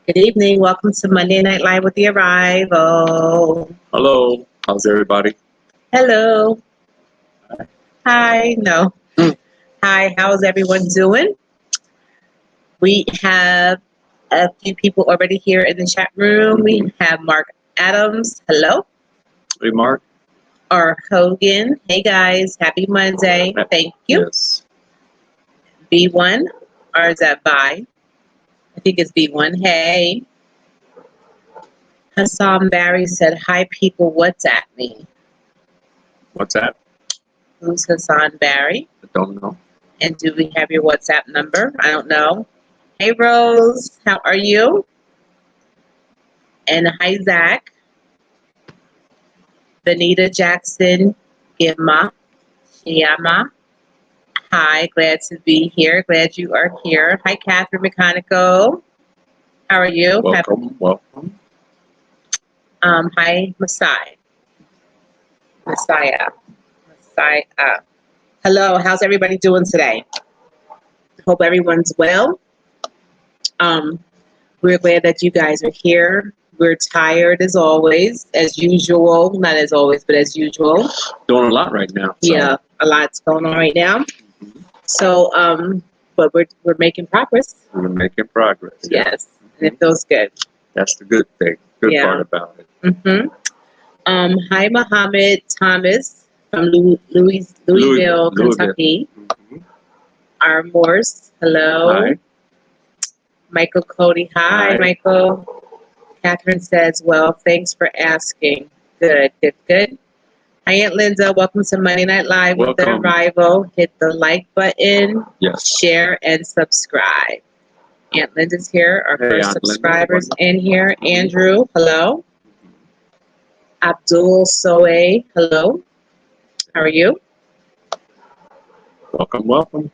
Good evening. Welcome to Monday Night Live with the Arrival. Hello, how's everybody? Hello. Hi. No. Hi. How's everyone doing? We have a few people already here in the chat room. We have Mark Adams. Hello. Hey, Mark. Or Hogan. Hey guys. Happy Monday. Thank you. Yes. B1. Or is that Bye? I think it's B1. Hey. Hassan Barry said, hi people, what's at me? What's that? Who's Hassan Barry? I don't know. And do we have your WhatsApp number? I don't know. Hey Rose, how are you? And hi Zach. Benita Jackson, Gimma, Shiyama. Hi, glad to be here. Glad you are here. Hi Catherine Mechanico. How are you? Welcome. Hi Messiah. Hello, how's everybody doing today? Hope everyone's well. We're glad that you guys are here. We're tired as always, as usual. Not as always, but as usual. Doing a lot right now. So. Yeah, a lot's going on right now. So, but we're making progress. We're making progress. Yes, and it feels good. That's the good thing. Good part about it. Hi, Muhammad Thomas from Louisville, Kentucky. Our Morse, hello. Hi. Michael Cody, hi, Michael. Catherine says, well, thanks for asking. Good. Hi, Aunt Linda. Welcome to Monday Night Live with the Arrival. Hit the like button, share, and subscribe. Aunt Linda's here. Our first subscribers in here. Andrew, hello. Abdul Soe, hello. How are you? Welcome.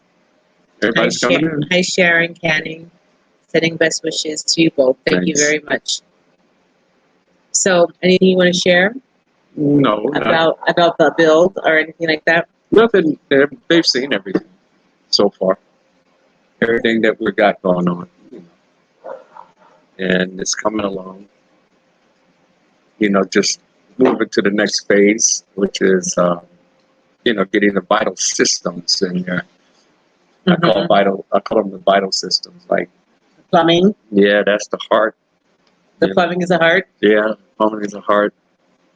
Everybody's coming in. Hi, Sharon Canning. Sending best wishes to you both. Thank you very much. So, anything you want to share? No. About the build or anything like that? Nothing. They've seen everything so far. Everything that we got going on. And it's coming along. Just moving to the next phase, which is, getting the vital systems in there. I call them the vital systems, like plumbing. Yeah, that's the heart. The plumbing is the heart. Yeah, plumbing is the heart.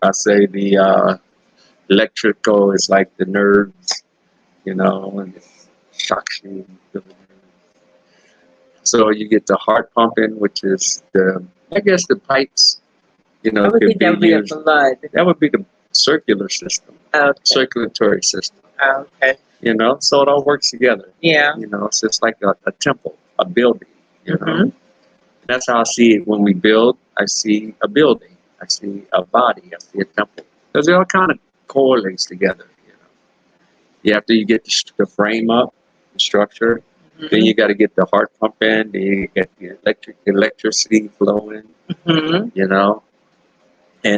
I say the electrical is like the nerves, and it shocks you. So you get the heart pumping, which is the pipes. I would think that would be the blood. That would be the circular system. Okay. Circulatory system. Okay. So it all works together. Yeah. It's just like a temple, a building. That's how I see it when we build. I see a building. I see a body. I see a temple. Because they all kind of correlates together. After you get the frame up, the structure, then you got to get the heart pumping. Then you get the electricity flowing. And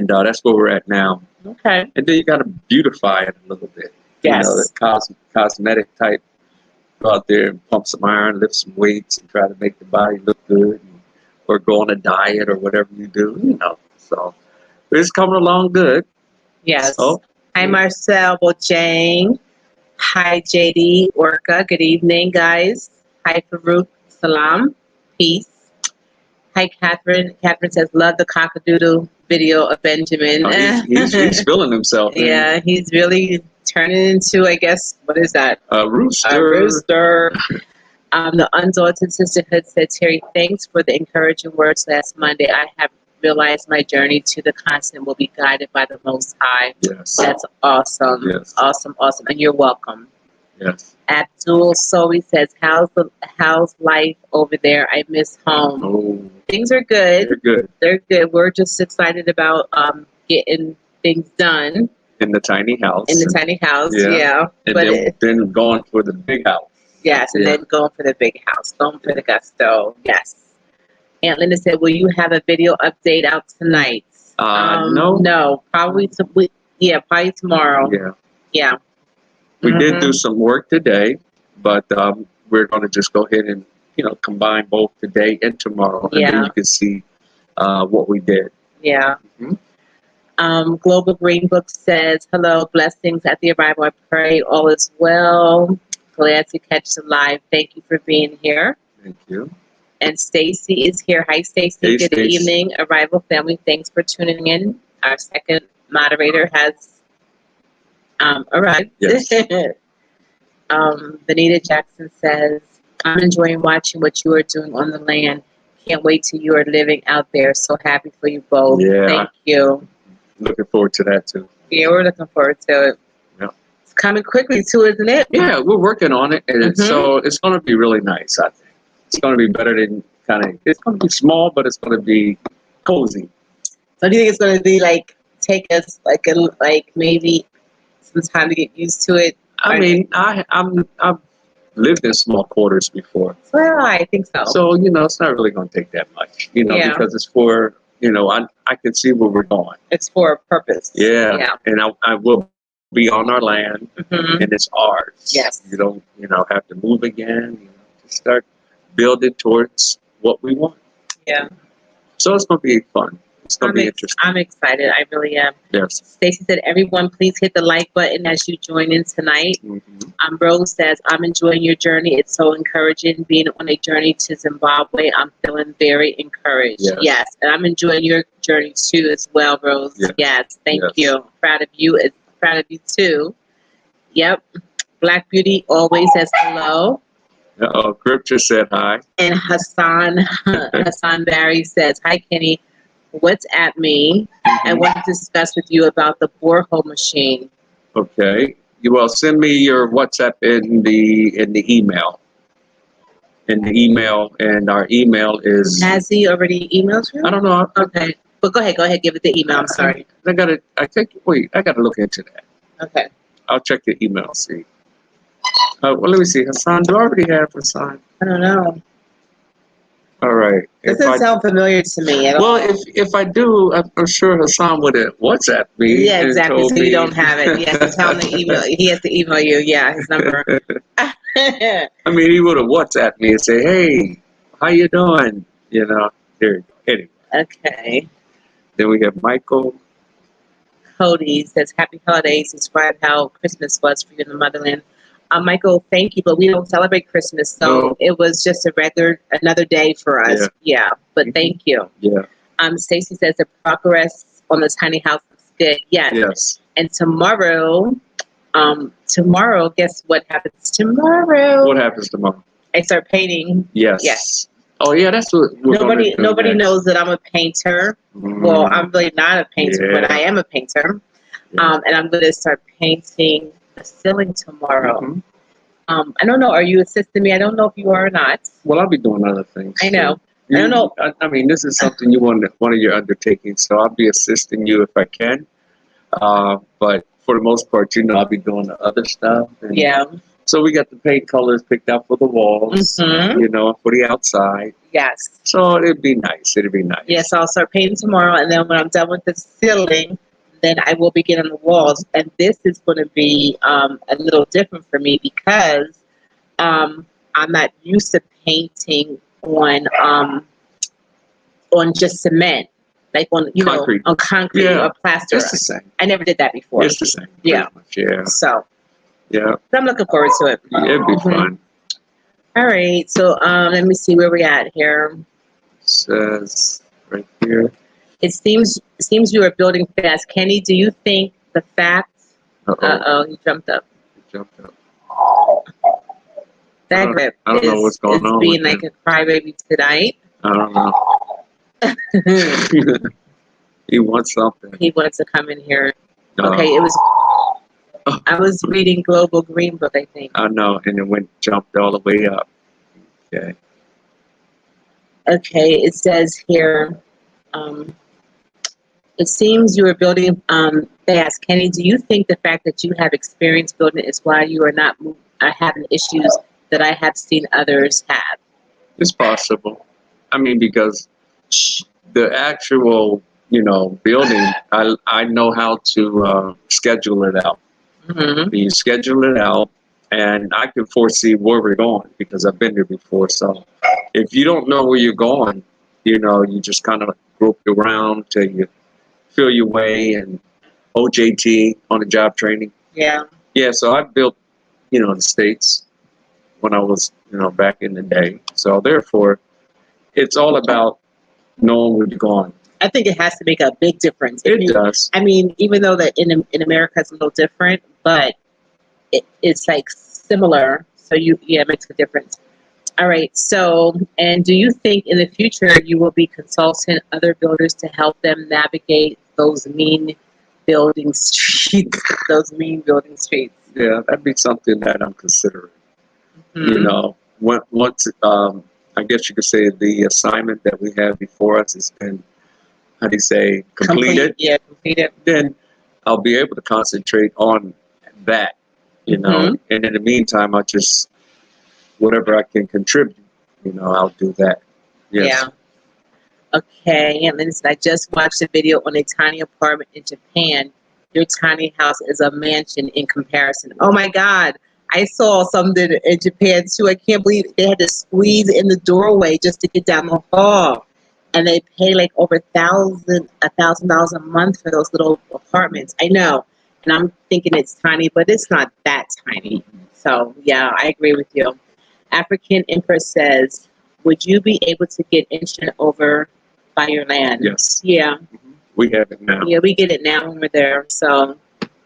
that's where we're at now. Okay. And then you got to beautify it a little bit. Yes. The cosmetic type. Go out there and pump some iron, lift some weights, and try to make the body look good, or go on a diet or whatever you do. So it's coming along good. Yes. So, hi, Marcel Bojang. Hi, JD Orca. Good evening, guys. Hi, Farouk. Salam. Peace. Hi, Catherine. Catherine says, love the cockadoodle video of Benjamin. Oh, he's feeling himself. Yeah, he's really turning into, I guess, what is that? A rooster. A rooster. The Undaunted Sisterhood said, Terry, thanks for the encouraging words last Monday. I have realized my journey to the continent will be guided by the Most High. Yes. That's awesome. Yes. Awesome. And you're welcome. Yes. Abdul Sowi says, how's life over there? I miss home. Oh. Things are good. They're good. We're just excited about getting things done. In the tiny house. Yeah. And then going for the big house. Yes, and then going for the big house. Going for the gusto. Yes. Aunt Linda said, will you have a video update out tonight? No. No. Probably tomorrow. Yeah. We did do some work today, but we're going to just go ahead and combine both today and tomorrow, and then Yeah. you can see what we did. Yeah. Mhm. Global Green Book says, hello, blessings at the arrival. I pray all is well. Glad to catch the live. Thank you for being here. Thank you. And Stacy is here. Hi, Stacy. Hey, Good Stace. evening, Arrival family. Thanks for tuning in. Our second moderator has arrived. Yes. Benita Jackson says, I'm enjoying watching what you are doing on the land. Can't wait till you are living out there. So happy for you both. Yeah. Thank you. Looking forward to that too. Yeah, we're looking forward to it. Yeah. It's coming quickly too, isn't it? Yeah, we're working on it, and Mhm. so it's going to be really nice. I think it's going to be better than it's going to be small, but it's going to be cozy. So do you think it's going to be like take us like maybe some time to get used to it? I mean, I've lived in small quarters before, Well, I think so. so it's not really going to take that much, Yeah. because it's for I can see where we're going. It's for a purpose. Yeah, Yeah. and I will be on our land, Mhm. and it's ours. Yes. You don't have to move again. To start building towards what we want. Yeah. So it's going to be fun. It's going to be interesting. I'm excited. I really am. Yes. Stacy said, everyone, please hit the like button as you join in tonight. Mm-hmm. Rose says, I'm enjoying your journey. It's so encouraging being on a journey to Zimbabwe. I'm feeling very encouraged. Yes. And I'm enjoying your journey too as well, Rose. Yes. Thank you. Proud of you. Proud of you too. Yep. Black Beauty always says hello. Grip just said hi. And Hassan Barry says, hi, Kenny. What's at me? Mm-hmm. I want to discuss with you about the borehole machine. Okay. You will send me your WhatsApp in the email. And our email is. Has he already emailed you? I don't know. Okay, but go ahead, give it the email. I'm sorry. I gotta look into that. Okay. I'll check the email. See. Well, let me see. Hassan, do I already have Hassan? I don't know. All right. This doesn't sound familiar to me at all. Well, if I do, I'm sure Hassan would have WhatsApp me. Yeah, exactly. And told so you me. don't have it. Yes, yeah, tell him to email. He has to email you. Yeah, his number. I mean, he would have WhatsApped me and say, "Hey, how you doing?" There you go. Anyway. Okay. Then we have Michael. Cody says, "Happy holidays." Describe how Christmas was for you in the motherland. Michael, thank you, but we don't celebrate Christmas, so it was just another day for us. Yeah, but thank you. Yeah. Stacy says the progress on the tiny house looks good. Yes. And tomorrow, guess what happens tomorrow? What happens tomorrow? I start painting. Yes. Oh yeah, that's what nobody knows that I'm a painter. Well, I'm really not a painter, but I am a painter. And I'm going to start painting the ceiling tomorrow. Mm-hmm. I don't know. Are you assisting me? I don't know if you are or not. Well, I'll be doing other things. I know. I don't know. I mean, this is something you want one of your undertakings, so I'll be assisting you if I can. But for the most part, I'll be doing the other stuff. And so we got the paint colors picked out for the walls, for the outside. Yes. So it'd be nice. Yes, I'll start painting tomorrow, and then when I'm done with the ceiling, then I will begin on the walls. And this is going to be a little different for me because I'm not used to painting on just cement, like on concrete. On concrete or plaster. It's the same. I never did that before. It's the same. Yeah. Much, yeah. So. Yeah. So I'm looking forward to it. Yeah, it'd be fun. All right. So let me see where we're at here. It says right here. It seems you are building fast. Kenny, do you think the fact... he jumped up. That grip I don't know what's going on being like a crybaby tonight. I don't know. He wants something. He wants to come in here. Okay, it was... I was reading Global Green Book, I think. I know, and it jumped all the way up. Okay. Okay, it says here... it seems you are building fast. Kenny, do you think the fact that you have experience building is why you are not having issues that I have seen others have? It's possible. I mean, because the actual, building, I know how to schedule it out. Mm-hmm. You schedule it out, and I can foresee where we're going because I've been there before. So if you don't know where you're going, you just kind of grope around till you feel your way, and OJT, on the job training. Yeah. Yeah, so I built, the States when I was, back in the day. So therefore, it's all about knowing where you're going. I think it has to make a big difference. It does. I mean, even though that in America it's a little different, but it's like similar. So it makes a difference. All right. So, and do you think in the future you will be consulting other builders to help them navigate those mean building streets? Yeah, that'd be something that I'm considering. Mm-hmm. Once I guess you could say the assignment that we have before us has been, how do you say, completed? Completed. Then I'll be able to concentrate on that, Mm-hmm. And in the meantime, whatever I can contribute, I'll do that. Yes. Yeah. Okay. And then I just watched a video on a tiny apartment in Japan. Your tiny house is a mansion in comparison. Oh my God. I saw something in Japan too. I can't believe they had to squeeze in the doorway just to get down the hall. And they pay like over $1,000 a month for those little apartments. I know. And I'm thinking it's tiny, but it's not that tiny. So yeah, I agree with you. African Empress says, would you be able to get insurance over by your land? Yes. Yeah. We have it now. Yeah, we get it now when we're there. So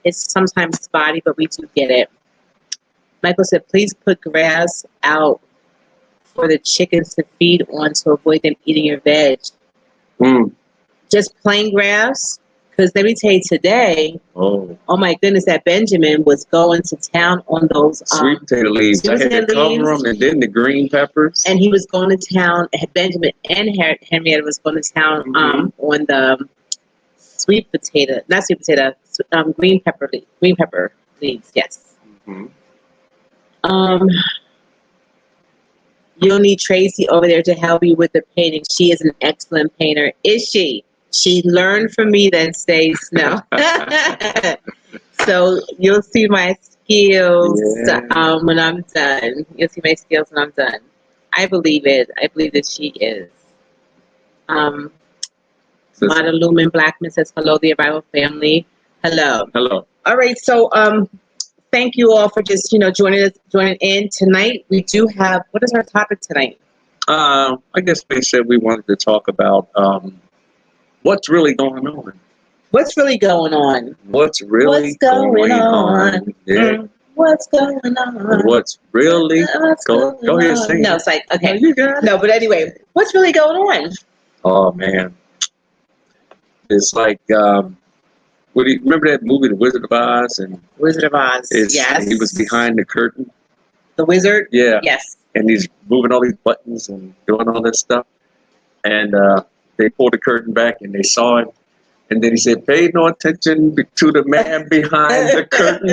it's sometimes spotty, but we do get it. Michael said, please put grass out for the chickens to feed on to avoid them eating your veg. Just plain grass? Because let me tell you today, oh my goodness, that Benjamin was going to town on those sweet potato leaves. I had to cover them, and then the green peppers. And he was going to town, Benjamin and Henrietta was going to town on the green pepper leaves, yes. You'll need Tracy over there to help you with the painting. She is an excellent painter. Is she? She learned from me that says no. So you'll see my skills when I'm done. You'll see my skills when I'm done. I believe it. I believe that she is. Mata Lumen Blackman says, hello, the Arrival family. Hello. Hello. All right. So thank you all for just, joining in tonight. We do have, what is our topic tonight? I guess we said we wanted to talk about what's really going on. What's really going on? What's really going on? Yeah. What's going on? What's really going Go ahead, sing. No, it's like, okay. No, you got it. No, but anyway, what's really going on? Oh, man. It's like, remember that movie, The Wizard of Oz? And Wizard of Oz, yes. He was behind the curtain. The wizard? Yeah. Yes. And he's moving all these buttons and doing all this stuff. And they pulled the curtain back and they saw it. And then he said, pay no attention to the man behind the curtain.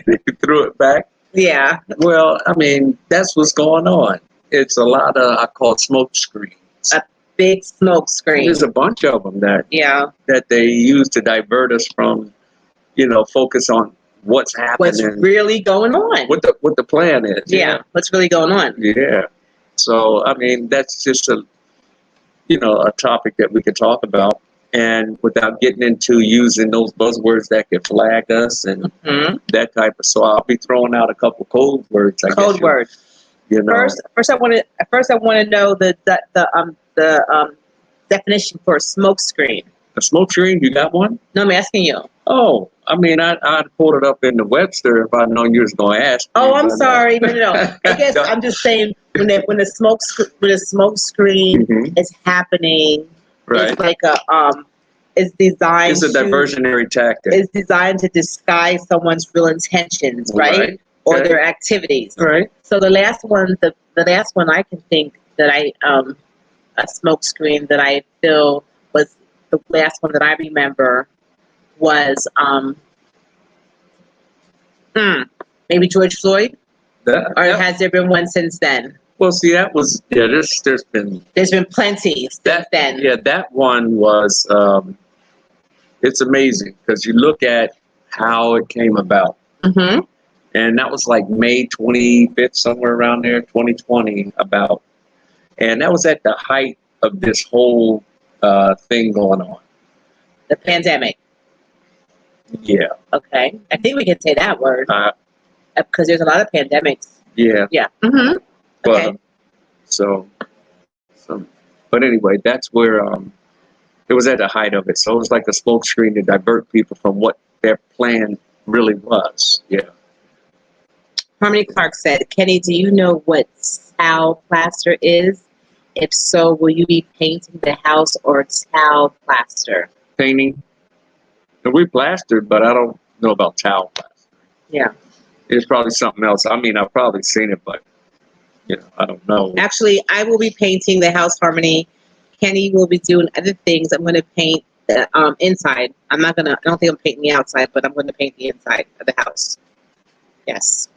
And he threw it back. Yeah. Well, I mean, that's what's going on. It's a lot of, I call it smoke screens. A big smoke screen. There's a bunch of them that they use to divert us from, focus on what's happening. What's really going on. What the plan is. Yeah. What's really going on. Yeah. So, I mean, that's just a topic that we could talk about. And without getting into using those buzzwords that could flag us and that type of, so I'll be throwing out a couple code words. Code words. First, I want to know the definition for a smoke screen. A smoke screen? You got one? No, I'm asking you. Oh, I mean, I'd pulled it up in the Webster if I'd known you was going to ask. Oh, I'm sorry. No. I guess I'm just saying when the smoke screen is happening. Right. It's like it's designed. It's a diversionary tactic. It's designed to disguise someone's real intentions, right? Or their activities. Right. So the last one I can think that a smoke screen that I feel was the last one that I remember was maybe George Floyd. Has there been one since then? Well, see, that was there's been plenty since then. Yeah, that one was it's amazing because you look at how it came about, And that was like May 25th, somewhere around there, 2020 about. And that was at the height of this whole thing going on. The pandemic. Yeah. Okay. I think we can say that word. Because there's a lot of pandemics. Yeah. Yeah. Mm-hmm. Okay. But, but anyway, that's where it was at the height of it. So it was like a smokescreen to divert people from what their plan really was. Yeah. Harmony Clark said, Kenny, do you know what tile plaster is? If so, will you be painting the house or tile plaster? Painting. We plastered, but I don't know about tile plaster. Yeah. It's probably something else. I mean, I've probably seen it, but I don't know. Actually, I will be painting the house, Harmony. Kenny will be doing other things. I'm going to paint the inside. I don't think I'm painting the outside, but I'm going to paint the inside of the house. Yes.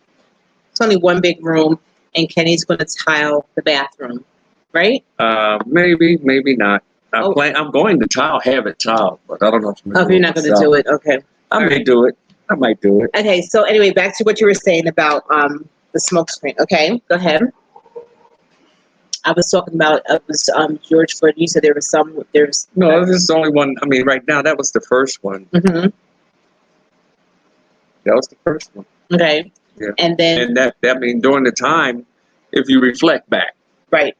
It's only one big room, and Kenny's going to tile the bathroom, right? Maybe not. I'm going to have it tiled, but I don't know if you're not going to do it. Okay. I may do it. I might do it. Okay, so anyway, back to what you were saying about the smoke screen. Okay, go ahead. I was talking about George Floyd. You said there's no, this is the only one. I mean, right now that was the first one. Mm-hmm. That was the first one. Okay. Yeah. And that during the time, if you reflect back, right,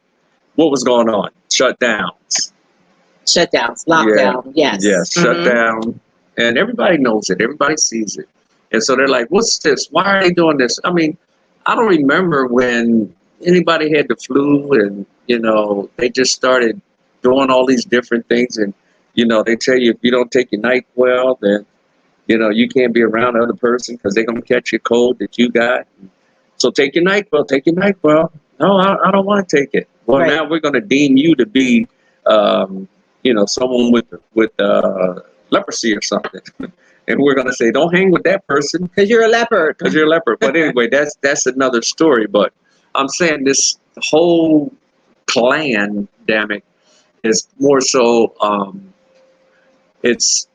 what was going on? Shutdowns, lockdown. Yeah. Yes. Yes. Mm-hmm. Shutdown. And everybody knows it. Everybody sees it. And so they're like, what's this? Why are they doing this? I mean, I don't remember when anybody had the flu and, they just started doing all these different things. And, they tell you if you don't take your NyQuil, then, you can't be around the other person because they're going to catch your cold that you got. So take your NyQuil. No, I don't want to take it. Well, Now we're going to deem you to be, someone with leprosy or something. And we're going to say, don't hang with that person. Because you're a leopard. But anyway, that's another story. But I'm saying this whole pandemic is more so, it's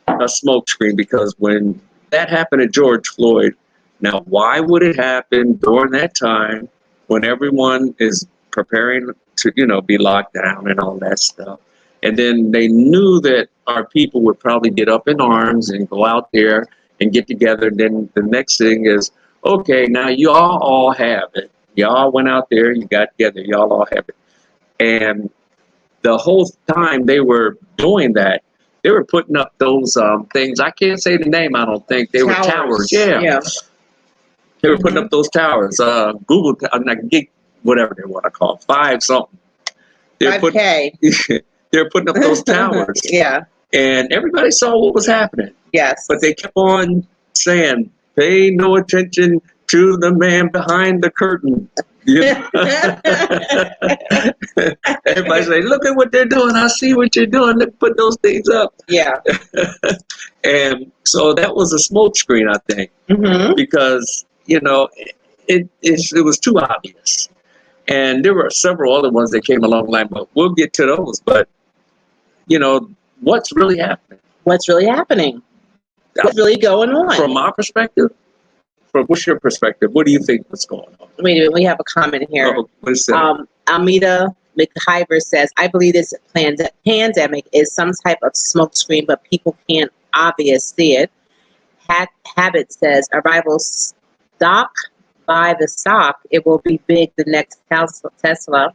a smokescreen, because when that happened to George Floyd, now why would it happen during that time when everyone is preparing to, be locked down and all that stuff? And then they knew that our people would probably get up in arms and go out there and get together. And then the next thing is, okay, now y'all all have it. Y'all went out there, you got together, y'all all have it. And the whole time they were doing that, they were putting up those things. I can't say the name, I don't think. They were towers. Yeah. They were putting up those towers. Google, whatever they want to call it, 5 something. 5K. They're putting up those towers. Yeah. And everybody saw what was happening. Yes. But they kept on saying, pay no attention to the man behind the curtain. Everybody say, look at what they're doing. I see what you're doing. Let's put those things up. Yeah. And so that was a smoke screen, I think, because, it was too obvious. And there were several other ones that came along the line, but we'll get to those. But, what's really happening? What's really happening? What's really going on? From my perspective, what's your perspective? What do you think is going on? Wait a minute, we have a comment here. What's that? Almeda McHiver says, I believe this pandemic is some type of smokescreen, but people can't obviously see it. Habit says, arrival stock by the stock. It will be big, the next Tesla.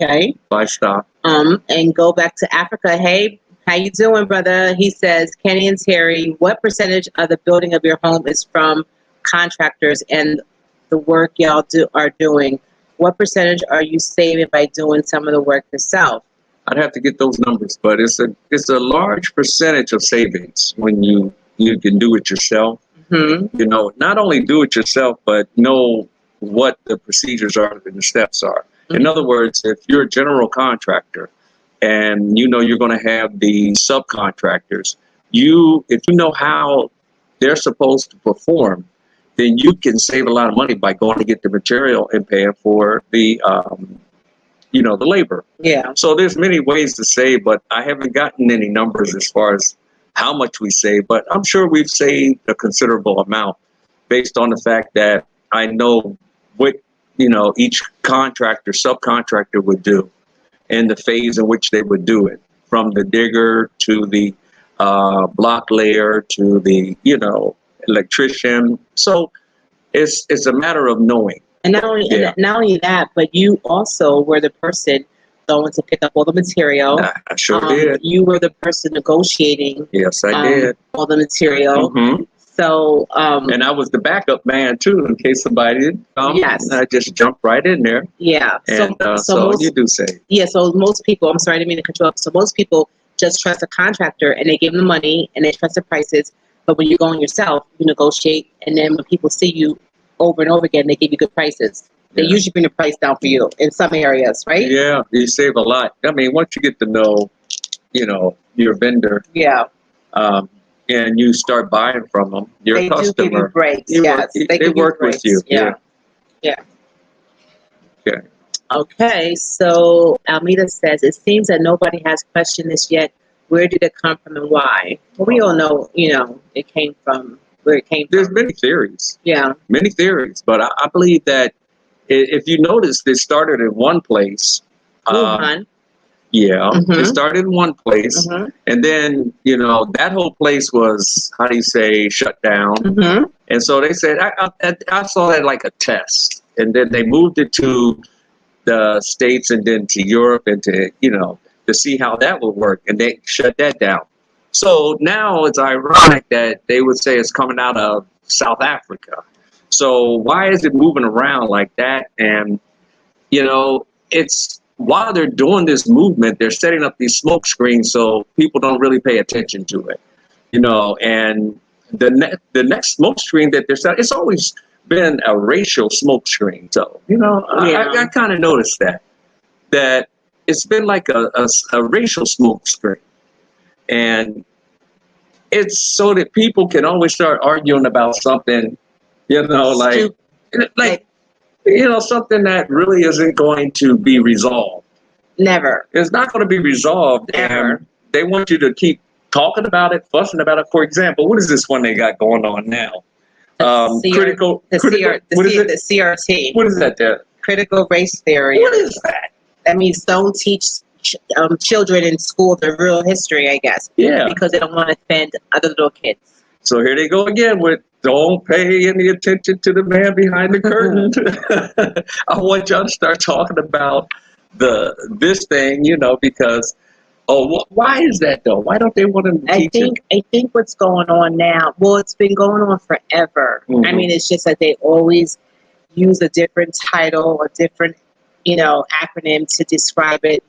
Okay. Buy stock. And go back to Africa. Hey, how you doing, brother? He says, Kenny and Terry, what percentage of the building of your home is from contractors and the work y'all are doing? What percentage are you saving by doing some of the work yourself? I'd have to get those numbers, but it's a large percentage of savings when you can do it yourself. Mm-hmm. Not only do it yourself, but know what the procedures are and the steps are. Mm-hmm. In other words, if you're a general contractor and you're going to have the subcontractors, if you know how they're supposed to perform, then you can save a lot of money by going to get the material and paying for the the labor. Yeah. So there's many ways to save, but I haven't gotten any numbers as far as how much we save, but I'm sure we've saved a considerable amount based on the fact that I know what, each contractor, subcontractor would do and the phase in which they would do it, from the digger to the block layer to the, electrician. So it's a matter of knowing. And not only that, but you also were the person going to pick up all the material. I sure did. You were the person negotiating. Yes, I did. All the material. Mm-hmm. So, and I was the backup man too, in case somebody didn't come. Yes. I just jumped right in there. Yeah. And so you do say. Yeah. So most people, I'm sorry, I didn't mean to cut you off. So most people just trust a contractor and they give them the money and they trust the prices. But when you're going yourself, you negotiate. And then when people see you over and over again, they give you good prices. They usually bring the price down for you in some areas, right? Yeah. You save a lot. I mean, once you get to know, your vendor. Yeah. And you start buying from them, your they customer. Do give you breaks. Yes. They work with you. Yeah. Yeah. Okay. Okay. So Almeida says, it seems that nobody has questioned this yet. Where did it come from and why? Well, we all know, it came from where it came from. There's many theories. Yeah. Many theories. But I believe that if you notice, they started in one place. Wuhan. Yeah, Mm-hmm. It started in one place, mm-hmm. and then, that whole place was, shut down. Mm-hmm. And so they said, I saw that like a test. And then they moved it to the States and then to Europe and to, to see how that would work. And they shut that down. So now it's ironic that they would say it's coming out of South Africa. So why is it moving around like that? And, it's, while they're doing this movement, they're setting up these smoke screens so people don't really pay attention to it, and the next smoke screen that they're setting, it's always been a racial smoke screen. So, I kind of noticed that it's been like a racial smoke screen. And it's so that people can always start arguing about something, something that really isn't going to be resolved. Never. It's not going to be resolved. Never. And they want you to keep talking about it, fussing about it. For example, what is this one they got going on now? The CRT. What is that there? Critical race theory. What is that? That means don't teach children in school the real history, I guess. Yeah. Because they don't want to offend other little kids. So here they go again with don't pay any attention to the man behind the curtain. I want y'all to start talking about this thing, because why is that though? Why don't they want to teach it? I think what's going on now, well, it's been going on forever. Mm-hmm. I mean, it's just that they always use a different title, a different, acronym to describe it,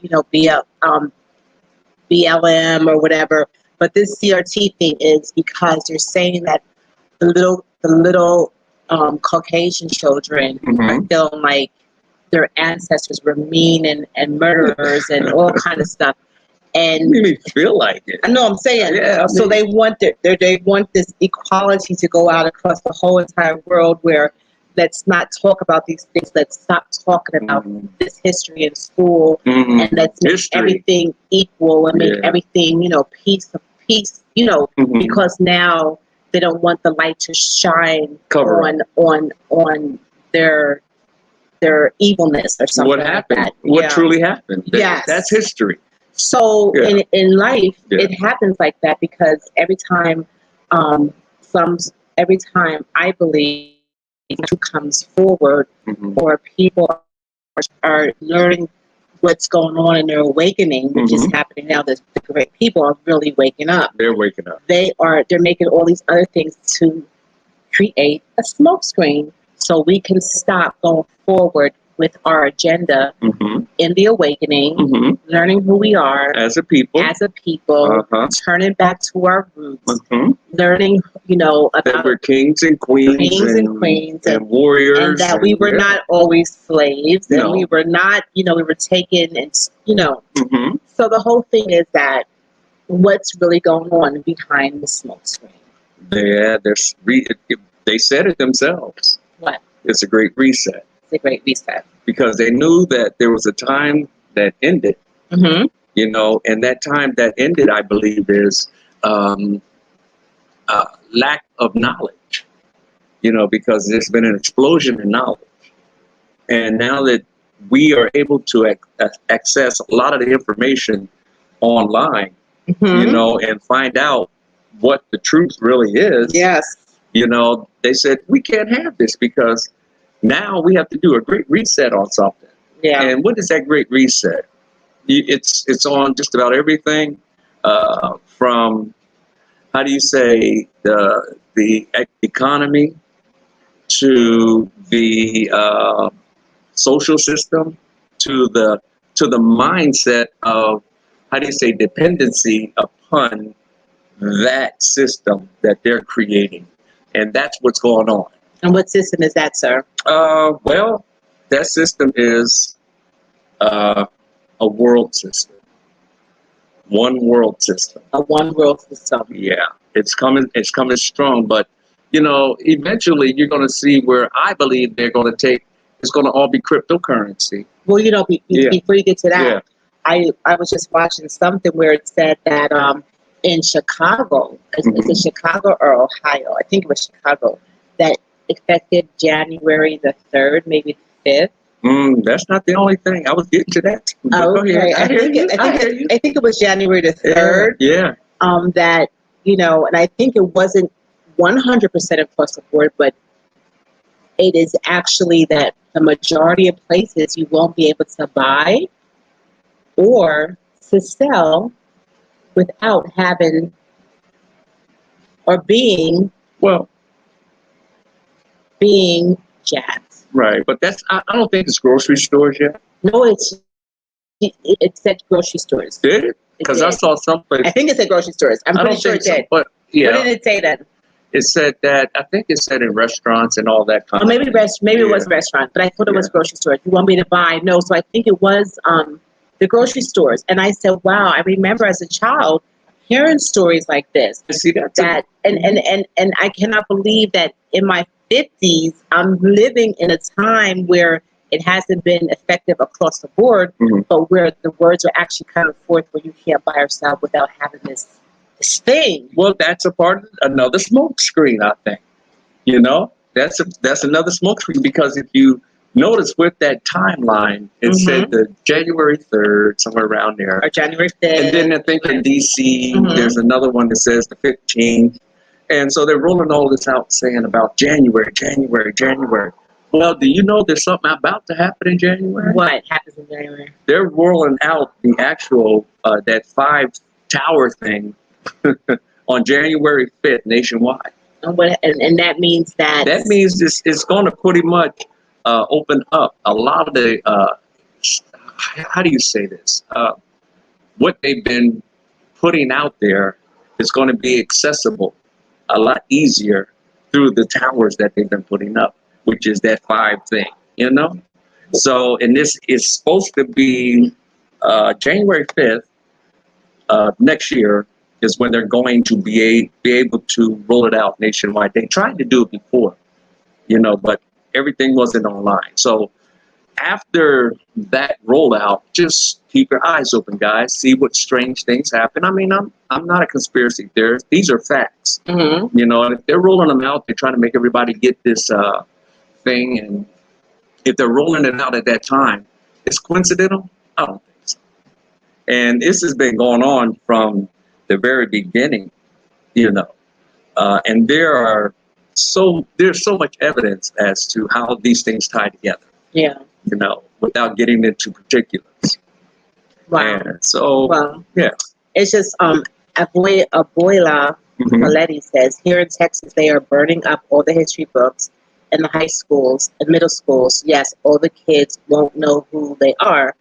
BLM or whatever. But this CRT thing is because they're saying that the little Caucasian children are feeling like their ancestors were mean and murderers and all kind of stuff. And you even feel like it. I know I'm saying. Yeah, so they want they want this equality to go out across the whole entire world where let's not talk about these things. Let's stop talking about this history in school and let's make everything equal and make everything, peace, because now they don't want the light to shine on their evilness or something. What happened? Like that. What truly happened? Yes. That's history. So in life, it happens like that because every time I believe who comes forward or people are learning what's going on and they're awakening, which is happening now. The great people are really waking up. They're waking up. They're making all these other things to create a smokescreen so we can stop going forward with our agenda in the awakening, learning who we are as a people, turning back to our roots, learning, about that we're kings and queens and warriors, and that we were not always slaves, and we were not, we were taken, and So the whole thing is that what's really going on behind the smoke screen? Yeah, they said it themselves. What? It's a great reset. The Great Reset. Because they knew that there was a time that ended, and that time that ended, I believe, is lack of knowledge. because there's been an explosion in knowledge. And now that we are able to access a lot of the information online, and find out what the truth really is. Yes. They said we can't have this because now we have to do a great reset on something. Yeah. And what is that great reset? It's on just about everything, from how do you say the economy to the social system to the mindset of how do you say dependency upon that system that they're creating, and that's what's going on. And what system is that, sir? Well, that system is a world system, one world system. A one world system. Yeah, it's coming strong, but eventually you're going to see where I believe they're going to take. It's going to all be cryptocurrency. Well, before you get to that, Yeah. I was just watching something where it said that in Chicago, is it Chicago or Ohio? I think it was Chicago, that effective January the 3rd, maybe the 5th. That's not the only thing. I was getting to that. Okay, I think it was January the 3rd. Yeah. That and I think it wasn't 100% across the board, but it is actually that the majority of places you won't be able to buy or to sell without having or being jacked. Right, but I don't think it's grocery stores yet. No, it said grocery stores. Did it? Because I saw someplace. I think it said grocery stores. I'm pretty sure it did. But yeah, what did it say then? It said that I think it said in restaurants and all that kind of thing. Maybe it was restaurant, but I thought it was grocery stores. You want me to buy? No, so I think it was the grocery stores. And I said, wow, I remember as a child hearing stories like this. I see that. And I cannot believe that in my 50s I'm living in a time where it hasn't been effective across the board, but where the words are actually coming forth where you can't buy or sell without having this thing. Well, that's a part of another smoke screen, I think. That's another smoke screen, because if you notice with that timeline, it said the January 3rd, somewhere around there. Or January 5th. And then I think in DC, there's another one that says the 15th. And so they're rolling all this out saying about January. Well, do you know there's something about to happen in January? What happens in January? They're rolling out the actual, that 5 tower thing on January 5th nationwide. And that means that? That means it's going to pretty much open up a lot of the, how do you say this? What they've been putting out there is going to be accessible a lot easier through the towers that they've been putting up, which is that 5 thing, So, and this is supposed to be January 5th next year is when they're going to be able to roll it out nationwide. They tried to do it before, but everything wasn't online. So after that rollout, just keep your eyes open, guys. See what strange things happen. I mean, I'm not a conspiracy theorist. These are facts. And if they're rolling them out, they're trying to make everybody get this thing. And if they're rolling it out at that time, it's coincidental? I don't think so. And this has been going on from the very beginning, and there's so much evidence as to how these things tie together. Yeah. Without getting into particulars. Wow. And so, yeah. It's just, Abuela Maletti says, here in Texas, they are burning up all the history books in the high schools and middle schools. Yes, all the kids won't know who they are.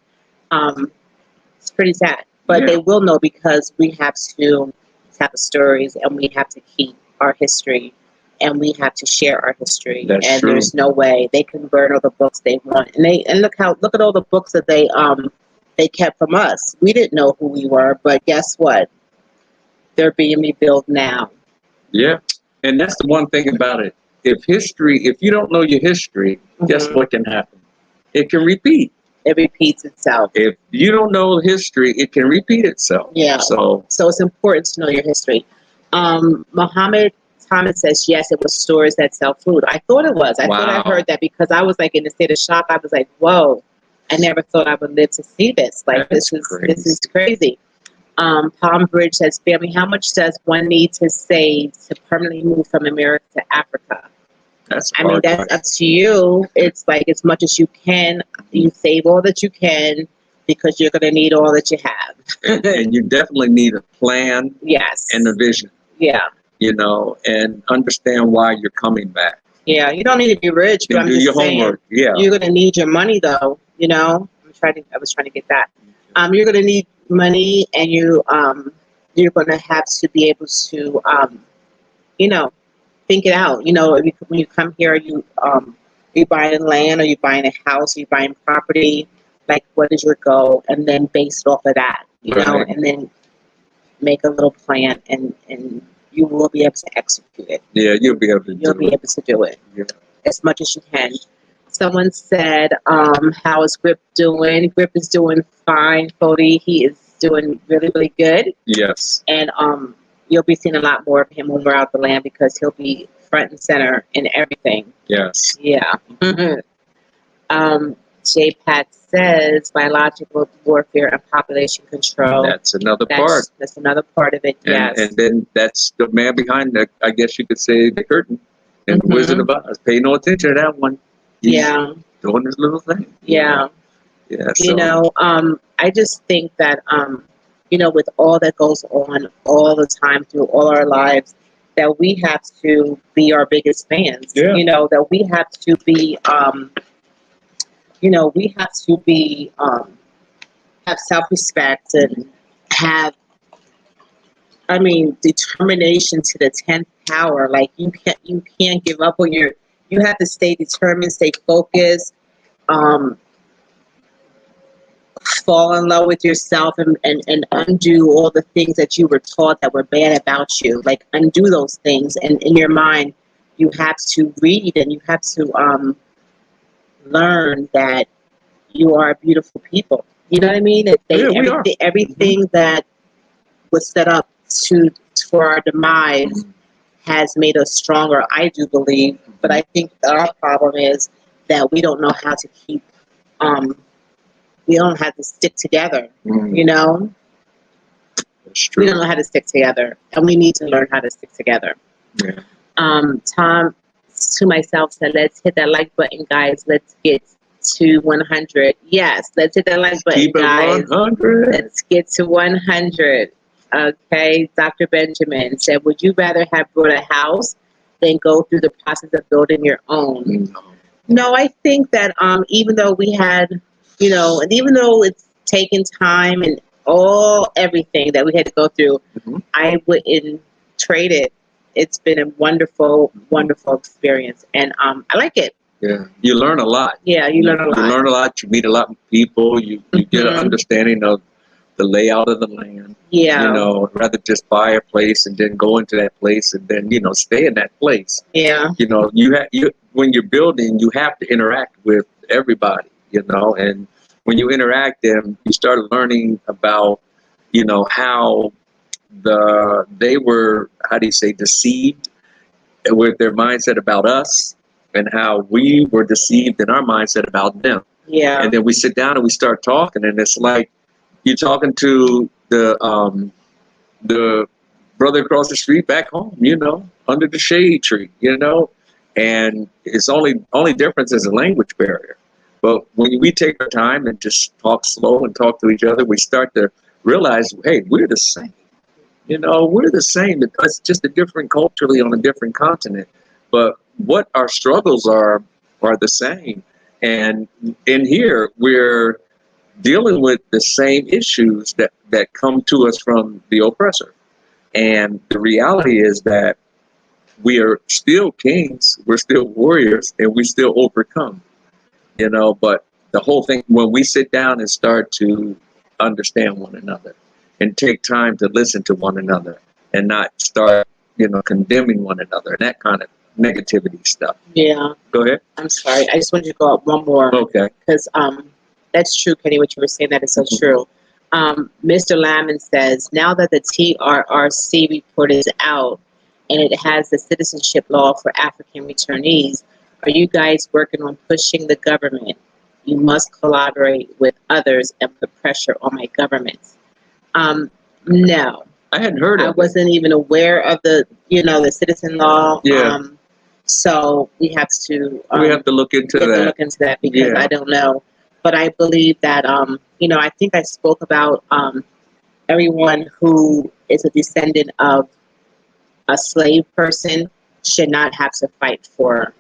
It's pretty sad. But they will know, because we have to tell the stories, and we have to keep our history, and we have to share our history. That's true. There's no way they can burn all the books they want. And look at all the books that they kept from us. We didn't know who we were, but guess what? They're being rebuilt now. Yeah. And that's the one thing about it. If you don't know your history, guess what can happen? It can repeat. It repeats itself. If you don't know history, it can repeat itself. Yeah. So it's important to know your history. Muhammad Thomas says, yes, it was stores that sell food. I thought it was. I thought I heard that because I was like in a state of shock. I was like, whoa, I never thought I would live to see this. Like, this is crazy. Palm Bridge says, family, how much does one need to save to permanently move from America to Africa? That's up to you. It's like as much as you can. You save all that you can because you're going to need all that you have. And you definitely need a plan. Yes. And a vision. Yeah. You know, and understand why you're coming back. Yeah, you don't need to be rich, but I'm do just your saying, homework. Yeah. You're going to need your money, though. You know, I was trying to get that. You're going to need money, and you're going to have to be able to, you know, think it out. You know, when you come here, you buying land, or you buying a house, or you buying property. Like, what is your goal? And then based off of that, you know, and then make a little plan, and you will be able to execute it. Yeah, you'll be able to do it. Yeah. As much as you can. Someone said, how is Grip doing? Grip is doing fine, Cody. He is doing really, really good. Yes. And you'll be seeing a lot more of him when we're out the land because he'll be front and center in everything. Yes. Yeah. J. Pat says biological warfare and population control. That's another part. That's another part of it, yes. And then that's the man behind the, I guess you could say, the curtain and the Wizard of Oz. Pay no attention to that one. He's doing his little thing. Yeah. Yeah. So. You know, I just think that, you know, with all that goes on all the time through all our lives, that we have to be our biggest fans. Yeah. You know, that we have to be, you know, we have to be, have self-respect and have, I mean, determination to the 10th power. Like, you can't give up on you have to stay determined, stay focused, fall in love with yourself and undo all the things that you were taught that were bad about you. Like, undo those things. And in your mind, you have to read and you have to learn that you are beautiful people. You know what I mean? Everything that was set up for our demise has made us stronger, I do believe. But I think our problem is that we don't know how to keep, we don't have to stick together, you know? That's true. We don't know how to stick together, and we need to learn how to stick together. Yeah. Tom, to myself, said, let's hit that like button, guys. Let's get to 100. Yes, let's hit that like button, guys. 100. Let's get to 100. Okay, Dr. Benjamin said, would you rather have bought a house than go through the process of building your own? No, I think that even though we had, you know, and even though it's taken time and everything that we had to go through, I wouldn't trade it. It's been a wonderful, wonderful experience, and I like it. Yeah, you learn a lot. Yeah, you learn a lot. You learn a lot. You meet a lot of people. You get an understanding of the layout of the land. Yeah. You know, rather just buy a place and then go into that place and then, you know, stay in that place. Yeah. You know, when you're building, you have to interact with everybody, you know, and when you interact, then you start learning about, you know, how they were, how do you say, deceived with their mindset about us and how we were deceived in our mindset about them. Yeah. And then we sit down and we start talking, and it's like you're talking to the brother across the street back home, you know, under the shade tree, you know, and it's only difference is a language barrier. But when we take our time and just talk slow and talk to each other, we start to realize, hey, we're the same. You know, we're the same. It's just a different culturally on a different continent. But what our struggles are the same. And in here, we're dealing with the same issues that come to us from the oppressor. And the reality is that we are still kings, we're still warriors, and we still overcome. You know, but the whole thing, when we sit down and start to understand one another and take time to listen to one another and not start, you know, condemning one another and that kind of negativity stuff. Yeah. Go ahead. I'm sorry. I just wanted to go up one more. Okay. Because that's true, Kenny, what you were saying. That is so true. Mr. Lamon says, now that the TRRC report is out, and it has the citizenship law for African returnees. Are you guys working on pushing the government? You must collaborate with others and put pressure on my government. No. I hadn't heard of I it. wasn't even aware of the citizen law. Yeah. So we have to look into look into that because Yeah. I don't know. But I believe that I think I spoke about everyone who is a descendant of a slave person should not have to fight for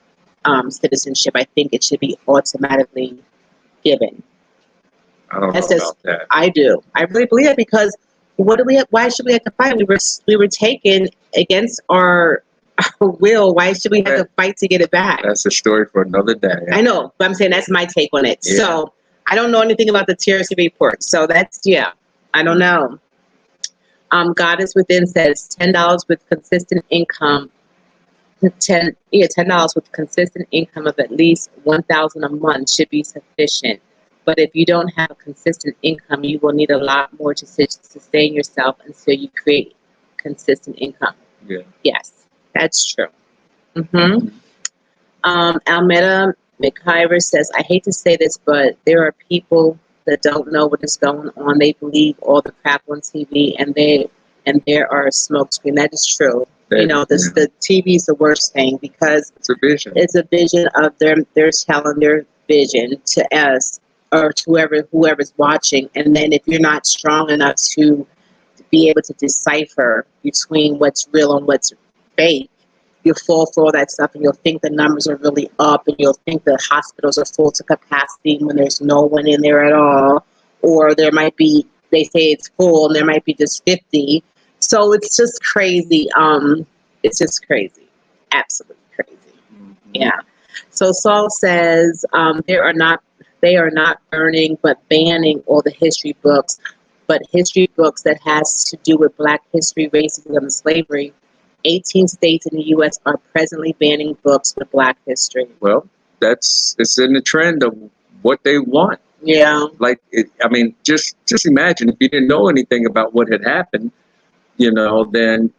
citizenship. I think it should be automatically given. I don't That's know just about that. I do. I really believe it because why should we have to fight? We were taken against our will. Why should we have to fight to get it back? That's a story for another day. I know, but I'm saying that's my take on it. Yeah. So I don't know anything about the TRC report. So that's I don't know. Goddess Within says $10 with consistent income. $10 with consistent income of at least $1,000 a month should be sufficient. But if you don't have a consistent income, you will need a lot more to sustain yourself until you create consistent income. Yeah. Yes, that's true. Almeda McIver says, I hate to say this, but there are people that don't know what is going on. They believe all the crap on TV, and there are a smoke screen. That is true. The TV is the worst thing because it's a vision. It's a vision of they're telling their vision to us or to whoever's watching. And then if you're not strong enough to be able to decipher between what's real and what's fake, you'll fall for all that stuff and you'll think the numbers are really up and you'll think the hospitals are full to capacity when there's no one in there at all. Or there might be, they say it's full and there might be just 50. So it's just crazy. It's just crazy. Absolutely crazy. Yeah. So Saul says they are not burning but banning all the history books, but history books that has to do with Black history, racism, and slavery. 18 states in the U.S. are presently banning books with Black history. Well, it's in the trend of what they want. Yeah. Just imagine if you didn't know anything about what had happened, then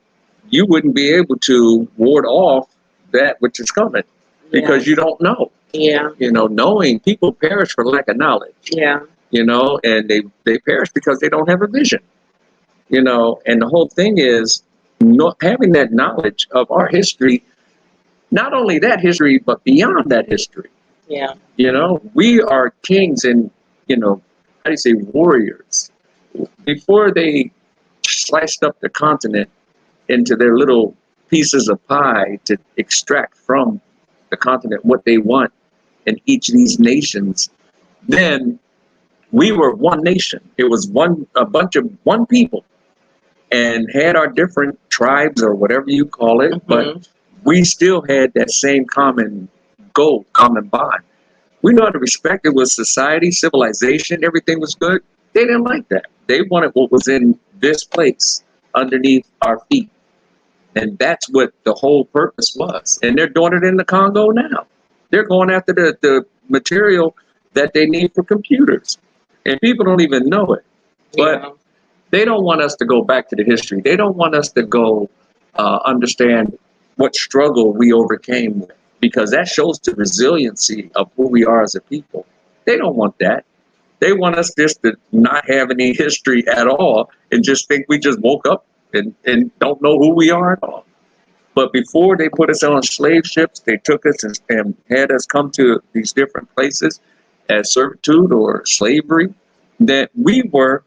you wouldn't be able to ward off that which is coming because you don't know. Yeah. Knowing people perish for lack of knowledge. Yeah. And they perish because they don't have a vision. And the whole thing is not having that knowledge of our history, not only that history, but beyond that history. Yeah. We are kings and, warriors. Before they sliced up the continent into their little pieces of pie to extract from the continent what they want in each of these nations, then we were one nation. It was one people, and had our different tribes or whatever you call it, but we still had that same common goal, common bond. We know how to respect it was society, civilization, everything was good. They didn't like that. They wanted what was in this place underneath our feet. And that's what the whole purpose was. And they're doing it in the Congo now. They're going after the material that they need for computers. And people don't even know it. But they don't want us to go back to the history. They don't want us to go understand what struggle we overcame with, because that shows the resiliency of who we are as a people. They don't want that. They want us just to not have any history at all and just think we just woke up and don't know who we are at all. But before they put us on slave ships, they took us and had us come to these different places as servitude or slavery, that we're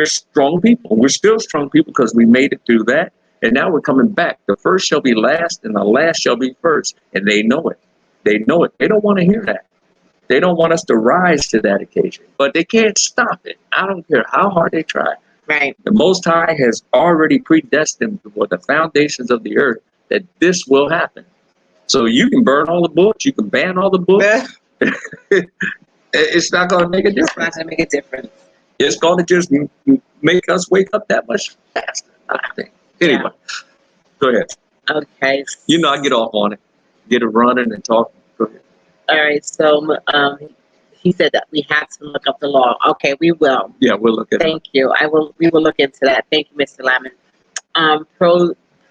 strong people. We're still strong people because we made it through that. And now we're coming back. The first shall be last and the last shall be first. And they know it. They know it. They don't want to hear that. They don't want us to rise to that occasion. But they can't stop it. I don't care how hard they try. Right. The Most High has already predestined for the foundations of the earth that this will happen. So you can burn all the books. You can ban all the books. It's not going to make a difference. It's not going to make a difference. It's going to just make us wake up that much faster, I think. Anyway, Go ahead. Okay. I get off on it. Get it running and talk. Go ahead. All right. So he said that we have to look up the law. Okay, we will. Yeah, we'll look at it. Thank you. We will look into that. Thank you, Mr. Lamont.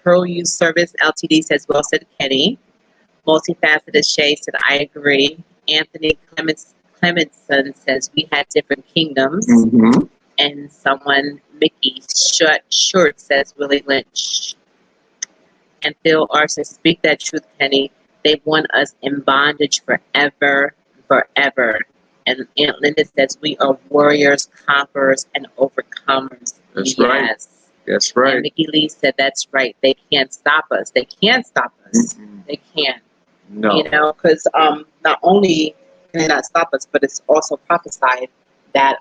Pro Use Service Ltd says, well said, Kenny. Multifaceted Shay said, I agree. Anthony Clementson says, we had different kingdoms. Mm-hmm. And someone, Mickey Short says, Willie Lynch. And Phil R says, speak that truth, Kenny. They want us in bondage forever. And Aunt Linda says, we are warriors, conquerors, and overcomers. That's right. That's right. And Mickey Lee said, that's right. They can't stop us. They can't stop us. Mm-mm. They can't. No. You know, because not only can they not stop us, but it's also prophesied that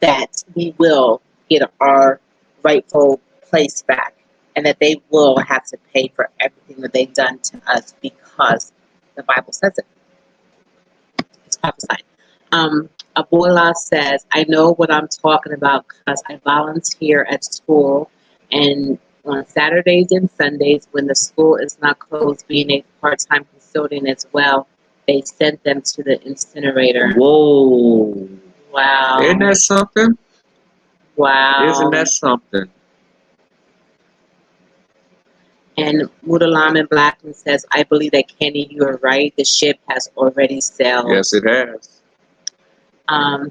that we will get our rightful place back, and that they will have to pay for everything that they've done to us because the Bible says it. It's prophesied. Abuela says, I know what I'm talking about because I volunteer at school, and on Saturdays and Sundays when the school is not closed, being a part-time custodian as well, they sent them to the incinerator. Whoa. Wow. Isn't that something? Wow. Isn't that something? And Mudalam and Blackman says, I believe that, Kenny, you are right. The ship has already sailed. Yes, it has.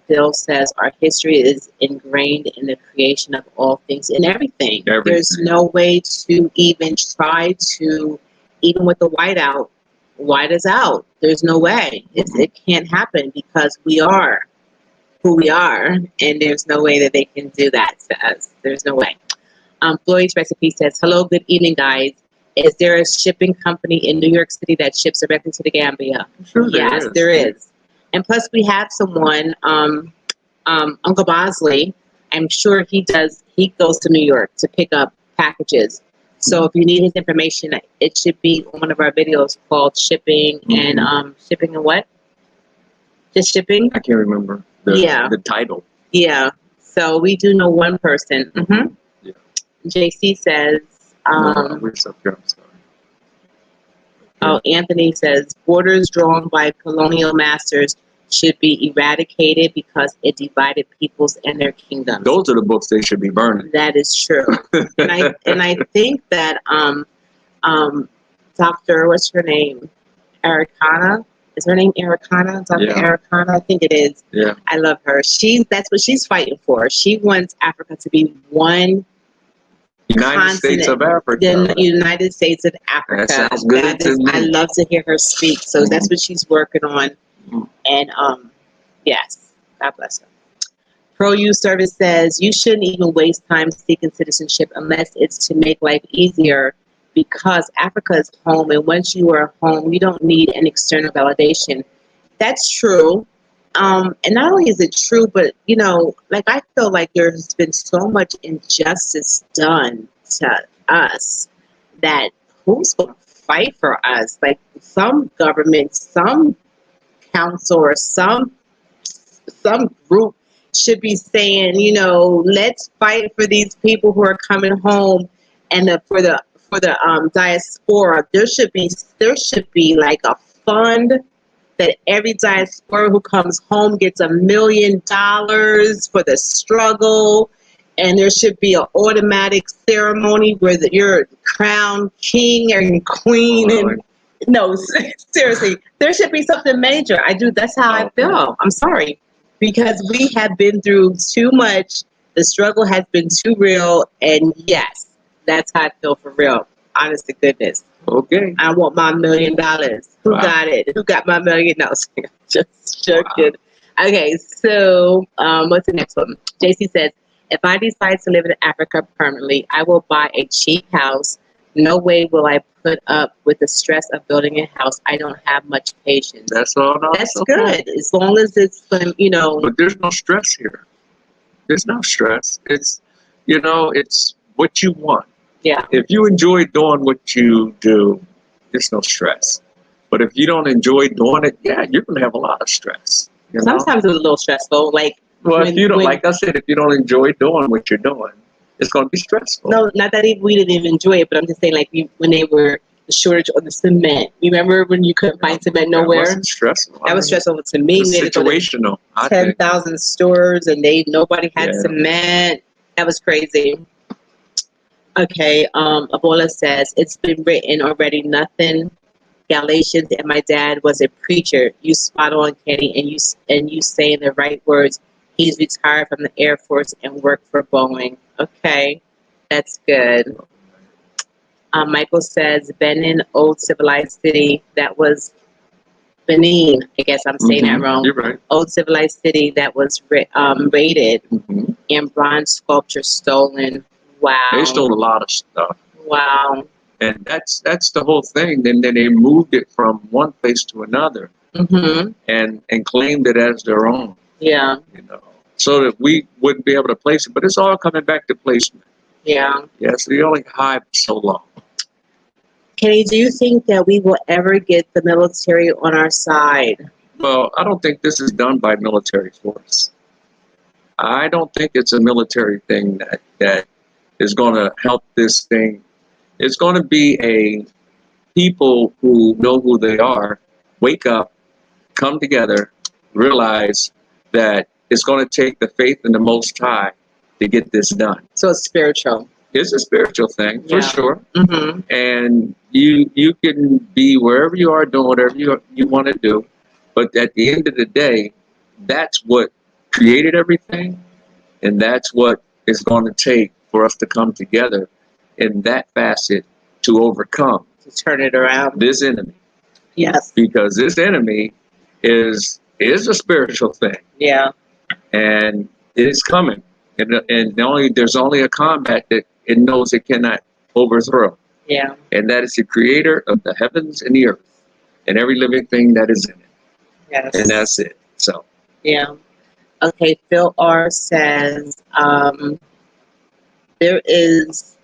Bill says, our history is ingrained in the creation of all things and everything. There's no way to even try to, even with the whiteout, white is out. There's no way. It can't happen because we are who we are, and there's no way that they can do that to us. There's no way. Floyd's Recipe says, hello, good evening, guys. Is there a shipping company in New York City that ships directly to the Gambia? Sure, yes, there is. And plus, we have someone, Uncle Bosley. I'm sure he goes to New York to pick up packages. So if you need his information, it should be on one of our videos called Shipping and Shipping and what? Just Shipping? I can't remember the title. Yeah. So we do know one person. Mm-hmm. Yeah. JC says, Anthony says, borders drawn by colonial masters should be eradicated because it divided peoples and their kingdoms. Those are the books they should be burning. That is true. and I think that Dr. what's her name? Ericana? Is her name Ericana? Dr. Ericana? I think it is. Yeah. I love her. That's what she's fighting for. She wants Africa to be one United States of Africa. The United States of Africa. That sounds good to me. I love to hear her speak. So that's what she's working on. And yes, God bless her. Pro Use Service says, you shouldn't even waste time seeking citizenship unless it's to make life easier, because Africa is home, and once you are home, you don't need an external validation. That's true. And not only is it true, but, you know, like, I feel like there's been so much injustice done to us that who's going to fight for us? Like, some government, some council, or some group should be saying, you know, let's fight for these people who are coming home, and for the diaspora. There should be like a fund that every diaspora who comes home gets $1 million for the struggle, and there should be an automatic ceremony where you're crowned king and queen. And no, seriously, there should be something major. That's how I feel. I'm sorry, because we have been through too much. The struggle has been too real, and yes, that's how I feel for real. Honest to goodness. Okay. I want my $1 million. Who got it? Who got my $1 million? No, just joking. Wow. Okay, so what's the next one? JC says, if I decide to live in Africa permanently, I will buy a cheap house. No way will I put up with the stress of building a house. I don't have much patience. That's all. That's good. As long as it's, you know. But there's no stress here. There's no stress. It's, you know, it's what you want. Yeah. If you enjoy doing what you do, there's no stress. But if you don't enjoy doing it, yeah, you're going to have a lot of stress. Sometimes it's a little stressful. Like, well, if you don't, like I said, if you don't enjoy doing what you're doing, it's going to be stressful. No, not that we didn't even enjoy it, but I'm just saying, like, when they were the shortage of the cement. Remember when you couldn't find cement nowhere? That wasn't stressful. That was stressful to me. It was situational. 10,000 stores, and nobody had cement. That was crazy. Okay, Ebola says, it's been written already, nothing Galatians, and my dad was a preacher. You spot on, Kenny, and you saying the right words. He's retired from the Air Force and worked for Boeing. Okay, that's good. Michael says, Benin, old civilized city. That was Benin. I guess I'm saying that wrong. You're right. Old civilized city that was raided Mm-hmm. and bronze sculpture stolen. Wow. They stole a lot of stuff. Wow. And that's the whole thing. And then they moved it from one place to another Mm-hmm. and claimed it as their own. Yeah. You know, so that we wouldn't be able to place it. But it's all coming back to placement. Yeah. Yes, we only hide for so long. Kenny, do you think that we will ever get the military on our side? Well, I don't think this is done by military force. I don't think it's a military thing that is going to help this thing. It's going to be a people who know who they are, wake up, come together, realize that it's going to take the faith in the Most High to get this done. So it's spiritual. It's a spiritual thing, for sure. Mm-hmm. And you can be wherever you are doing whatever you want to do. But at the end of the day, that's what created everything. And that's what it's going to take for us to come together in that facet to overcome. To turn it around. This enemy. Yes. Because this enemy is a spiritual thing. Yeah. And it's coming. And there's only a combat that it knows it cannot overthrow. Yeah. And that is the creator of the heavens and the earth and every living thing that is in it. Yes. And that's it. So. Yeah. Okay, Phil R. says, there is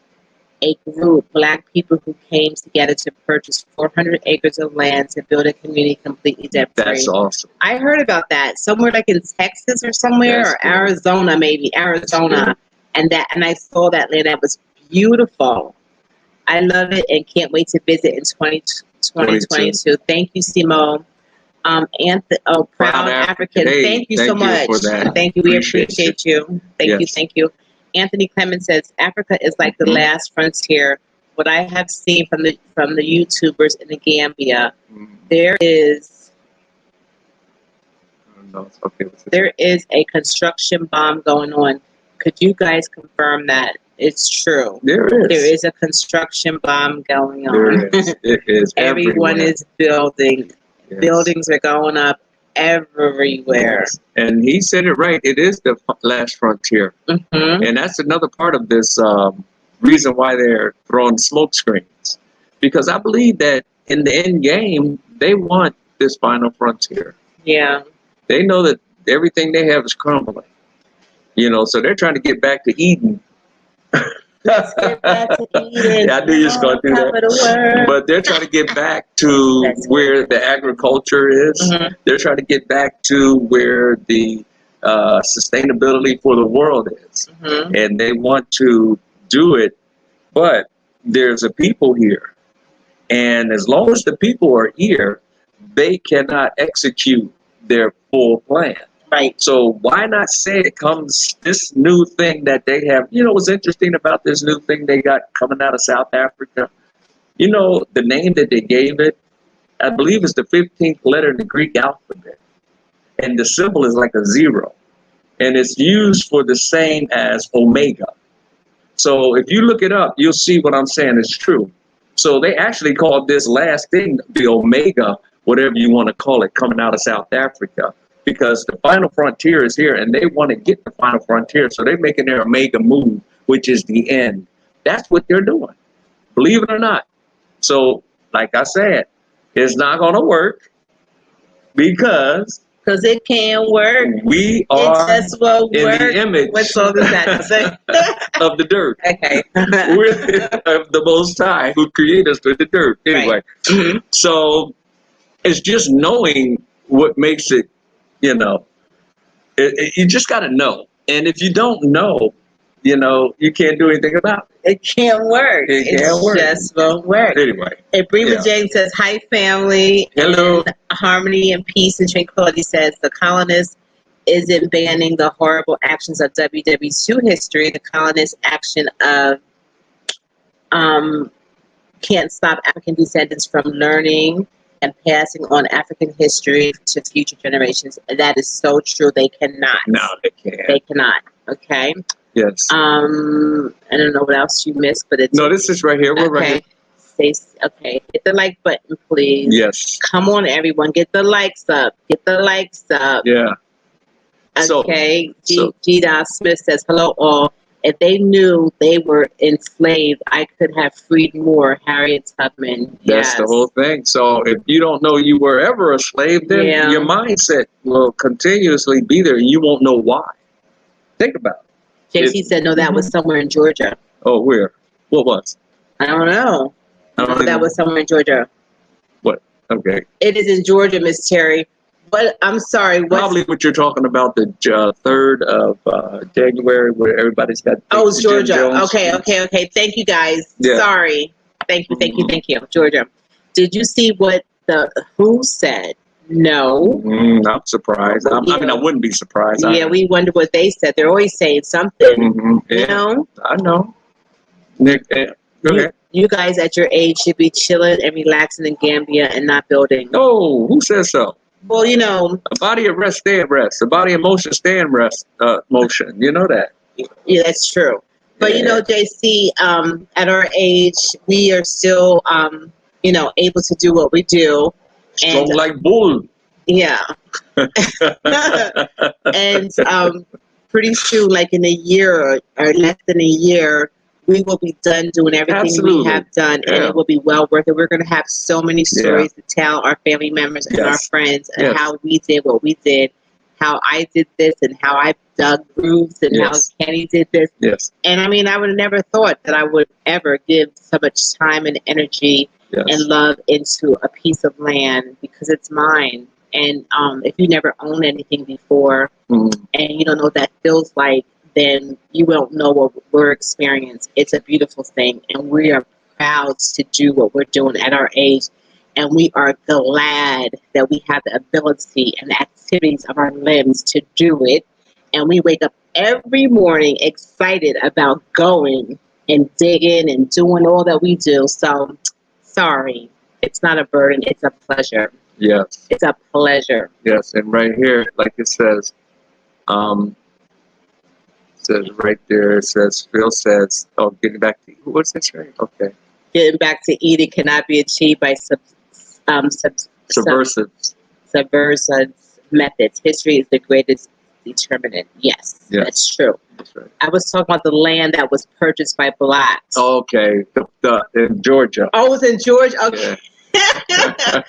a group, Black people, who came together to purchase 400 acres of land to build a community completely debt-free. That's awesome. I heard about that somewhere like in Texas or somewhere, That's or good. Arizona, maybe Arizona, and I saw that land. That was beautiful. I love it and can't wait to visit in 2022. Thank you, Simo. Proud African. Hey, thank you so much. For that. Thank you. We appreciate you. Thank you. Anthony Clemens says Africa is like the last frontier. What I have seen from the YouTubers in the Gambia, there is a construction bomb going on. Could you guys confirm that it's true? There is. There is a construction bomb going on. There is. It is. Everyone everywhere. Is building. Yes. Buildings are going up everywhere. Yes. And he said it right. It is the last frontier. Mm-hmm. And that's another part of this reason why they're throwing smoke screens. Because I believe that in the end game, they want this final frontier. Yeah. They know that everything they have is crumbling. You know, so they're trying to get back to Eden. Let's get back to Eden. Yeah, I knew you was going to do that. But they're trying to get back to where the agriculture is. Mm-hmm. They're trying to get back to where the sustainability for the world is. Mm-hmm. And they want to do it, but there's a people here. And as long as the people are here, they cannot execute their full plan. Right. So why not say it comes this new thing that they have? You know what's interesting about this new thing they got coming out of South Africa? You know, the name that they gave it, I believe it's the 15th letter in the Greek alphabet. And the symbol is like a 0. And it's used for the same as Omega. So if you look it up, you'll see what I'm saying is true. So they actually called this last thing the Omega, whatever you want to call it, coming out of South Africa. Because the final frontier is here, and they want to get the final frontier. So they're making their Omega move, which is the end. That's what they're doing, believe it or not. So, like I said, it's not going to work because it can't work. We are it just won't in work. the image What song is that to say? of the dirt. Okay. We're of the Most High who created us with the dirt. Anyway, right. Mm-hmm. So it's just knowing what makes it. You know, you just got to know. And if you don't know, you know, you can't do anything about it. It can't work. It just won't work. Anyway. And Brema James says, hi, family. Hello. And harmony and peace and tranquility says, the colonists isn't banning the horrible actions of WW2 history. The colonist action of um, can't stop African descendants from learning and passing on African history to future generations. That is so true. They cannot. No, they can't. They cannot. Okay. Yes. I don't know what else you missed, but it's No, this is right here. We're right here. Okay. Hit the like button, please. Yes. Come on, everyone. Get the likes up. Get the likes up. Yeah. Okay. G. Smith says, hello, all. If they knew they were enslaved, I could have freed more. Harriet Tubman. That's the whole thing. So if you don't know you were ever a slave, then your mindset will continuously be there and you won't know why. Think about it. JC said, no, that was somewhere in Georgia. Oh, where? What was? I don't know. That was somewhere in Georgia. What? Okay. It is in Georgia, Miss Terry. But I'm sorry. Probably what you're talking about, the 3rd of January, where everybody's got. Oh, Georgia. Okay. Thank you, guys. Yeah. Sorry. Thank you. Georgia. Did you see what the WHO said? No. I'm surprised. I mean, I wouldn't be surprised. Yeah, we wonder what they said. They're always saying something. Yeah. You know? I know. Nick, okay. You guys at your age should be chilling and relaxing in Gambia and not building. Oh, who says so? Well, you know. A body at rest, stay at rest. A body in motion, stay in rest, motion. You know that. Yeah, that's true. But, you know, JC, at our age, we are still, able to do what we do. Strong like bull. Yeah. And pretty soon, like in a year or less than a year, we will be done doing everything we have done, and it will be well worth it. We're going to have so many stories to tell our family members and our friends and how we did what we did, how I did this and how I dug grooves and how Kenny did this. Yes. And I mean, I would have never thought that I would ever give so much time and energy and love into a piece of land because it's mine. And if you never owned anything before and you don't know what that feels like, then you won't know what we're experiencing. It's a beautiful thing. And we are proud to do what we're doing at our age. And we are glad that we have the ability and the activities of our limbs to do it. And we wake up every morning excited about going and digging and doing all that we do. So, sorry, it's not a burden. It's a pleasure. Yes. It's a pleasure. Yes. And right here, like it says right there, it says, Phil says, oh, getting back to, what's this right? Okay. Getting back to eating cannot be achieved by subversive methods. History is the greatest determinant. Yes, that's true. That's right. I was talking about the land that was purchased by blacks. Okay, in Georgia. Oh, it was in Georgia? Okay. Yeah.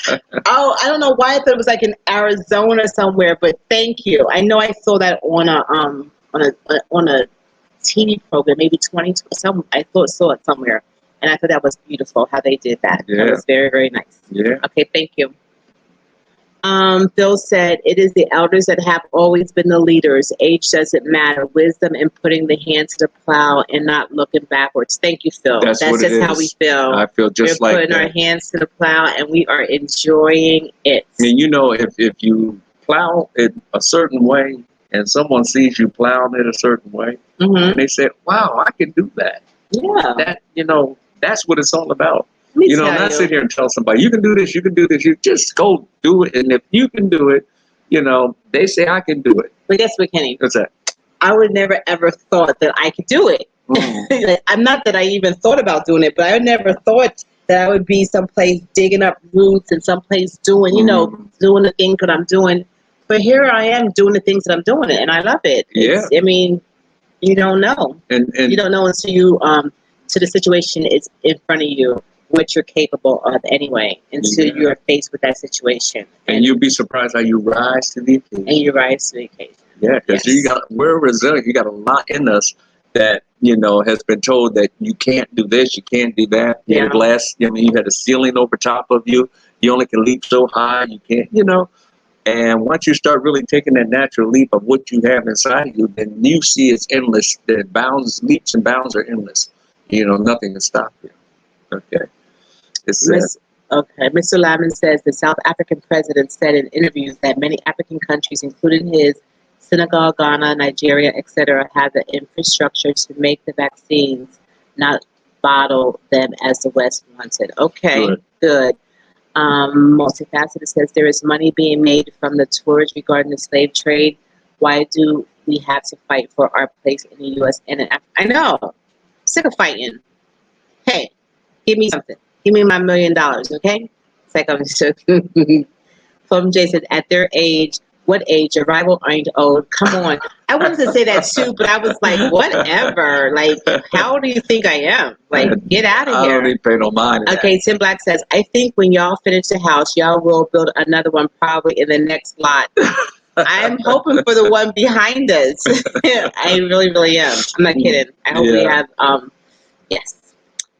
Oh, I don't know why I thought it was like in Arizona somewhere, but thank you. I know I saw that on a TV program, maybe 20 some. I saw it somewhere, and I thought that was beautiful how they did that. Yeah. That was very, very nice. Yeah. Okay, thank you. Phil said, it is the elders that have always been the leaders. Age doesn't matter. Wisdom in putting the hand to the plow and not looking backwards. Thank you, Phil. That's just how we feel. I feel just like that. We're putting our hands to the plow and we are enjoying it. I mean, you know, if you plow it a certain way and someone sees you plowing it a certain way, and they say, wow, I can do that. Yeah. That, you know, that's what it's all about. Not sit here and tell somebody, you can do this, you can do this. You just go do it. And if you can do it, they say I can do it. But guess what, Kenny? What's that? I would never, ever thought that I could do it. I'm not that I even thought about doing it, but I never thought that I would be someplace digging up roots and someplace doing, doing the things that I'm doing. But here I am doing the things that I'm doing, and I love it. I mean, you don't know. And you don't know until you, to the situation is in front of you, what you're capable of anyway, until you're faced with that situation. And you'll be surprised how you rise to the occasion. And you rise to the occasion. Yeah, because we're resilient. You got a lot in us that, has been told that you can't do this, you can't do that. You had a glass, you had a ceiling over top of you. You only can leap so high. You can't, And once you start really taking that natural leap of what you have inside of you, then you see it's endless. The leaps and bounds are endless. Nothing can stop you. Okay. Mr. Lyman says the South African president said in interviews that many African countries, including his, Senegal, Ghana, Nigeria, etc., have the infrastructure to make the vaccines, not bottle them as the West wanted. Okay, Good. good. Multifaceted says there is money being made from the tours regarding the slave trade. Why do we have to fight for our place in the U.S. and in Africa? I know. Sick of fighting. Hey, give me something. Give me my $1 million, okay? It's like I'm so. From Jason, at their age, what age? Your rival aren't old. Come on. I wanted to say that too, but I was like, whatever. Like, how old do you think I am? Like, get out of I don't here. even pay no mind to Okay, Tim Black says, I think when y'all finish the house, y'all will build another one probably in the next lot. I'm hoping for the one behind us. I really, really am. I'm not kidding. I hope we have, yes.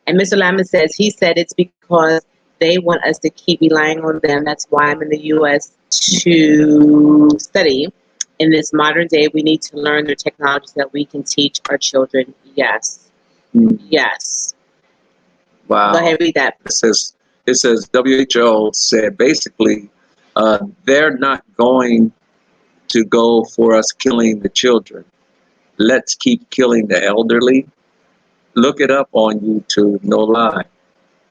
And Mr. Lamont says, he said it's because they want us to keep relying on them. That's why I'm in the U.S. to study. In this modern day, we need to learn the technologies that we can teach our children. Yes. Yes. Wow. Go ahead, read that. It says WHO said basically they're not going to go for us killing the children. Let's keep killing the elderly. Look it up on YouTube, no lie.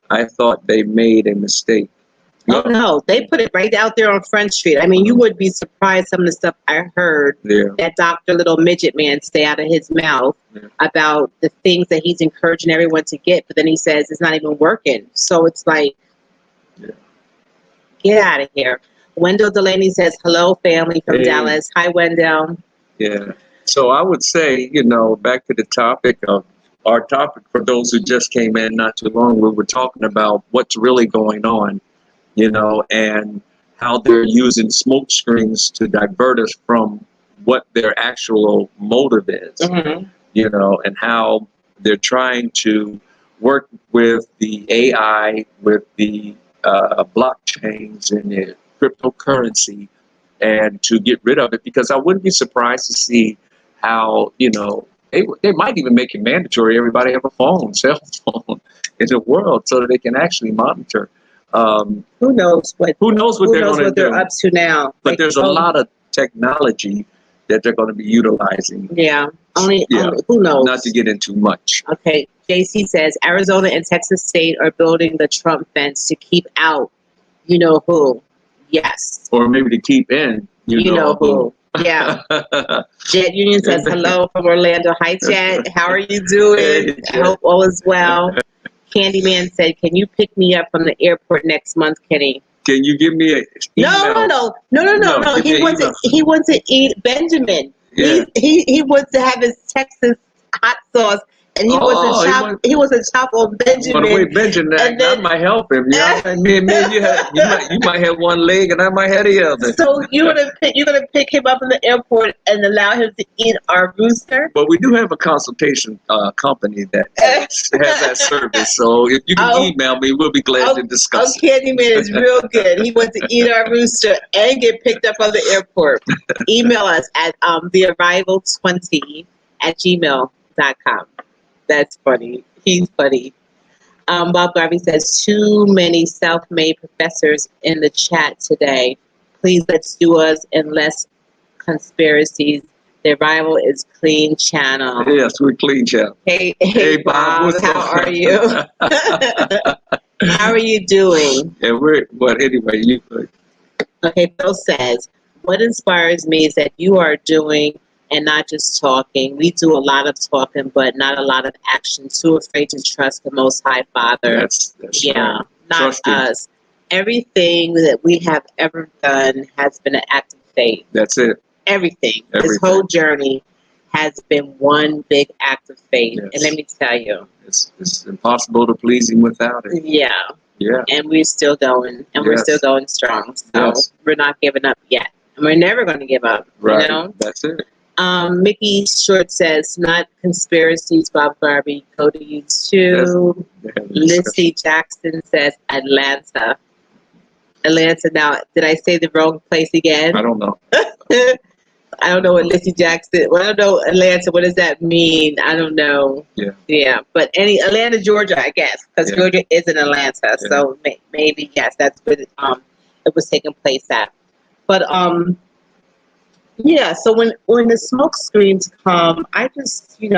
I thought they made a mistake. Oh, no, they put it right out there on Front Street. I mean, you would be surprised some of the stuff I heard that Dr. Little Midget Man say out of his mouth about the things that he's encouraging everyone to get, but then he says it's not even working. So it's like, get out of here. Wendell Delaney says, hello, family from Dallas. Hi, Wendell. Yeah. So I would say, back to the topic of our topic for those who just came in not too long, we were talking about what's really going on, and how they're using smoke screens to divert us from what their actual motive is, and how they're trying to work with the AI, with the blockchains and the cryptocurrency, and to get rid of it, because I wouldn't be surprised to see how, they might even make it mandatory everybody have a cell phone in the world, so that they can actually monitor. Who knows what they're up to now? But there's a lot of technology that they're going to be utilizing. Yeah. Only who knows? Not to get into much. Okay. JC says Arizona and Texas State are building the Trump fence to keep out you know who. Yes. Or maybe to keep in you know who. Yeah. Jet Union says hello from Orlando. Hi, Jet. How are you doing? Hey, I hope all is well. Candyman said, can you pick me up from the airport next month, Kenny? Can you give me a email? No. He wants to eat Benjamin. Yeah. He wants to have his Texas hot sauce, and he wants to chop on Benjamin. Wait, Benjamin, I might help him. Me and you might have one leg, and I might have the other. So you're gonna pick him up in the airport and allow him to eat our rooster? But we do have a consultation company that has that service. So if you can email me, we'll be glad to discuss it. Candyman is real good. He wants to eat our rooster and get picked up on the airport. Email us at thearrival20@gmail.com. That's funny. He's funny. Bob Garvey says, too many self-made professors in the chat today. Please let's do us and less conspiracies. The Arrival is clean channel. Yes, we're clean channel. Hey Bob, how are you? How are you doing? Yeah, anyway, you could. Okay, Bill says, what inspires me is that you are doing and not just talking. We do a lot of talking, but not a lot of action. Too afraid to trust the Most High Father. That's right. Not Trusting. Us. Everything that we have ever done has been an act of faith. That's it. Everything. This whole journey has been one big act of faith. Yes. And let me tell you, it's impossible to please Him without it. Yeah. Yeah. And we're still going, and we're still going strong. So we're not giving up yet. And we're never going to give up. Right. You know? That's it. Mickey Short says, not conspiracies, Bob Garvey. Go to you too. Lissy Jackson says, Atlanta. Now, did I say the wrong place again? I don't know. I don't know what Lissy Jackson, I don't know Atlanta, what does that mean? I don't know. Yeah. But Atlanta, Georgia, I guess, because Georgia is in Atlanta. Yeah. So maybe, yes, that's where it was taking place at. But, yeah, so when the smoke screens come, I just, we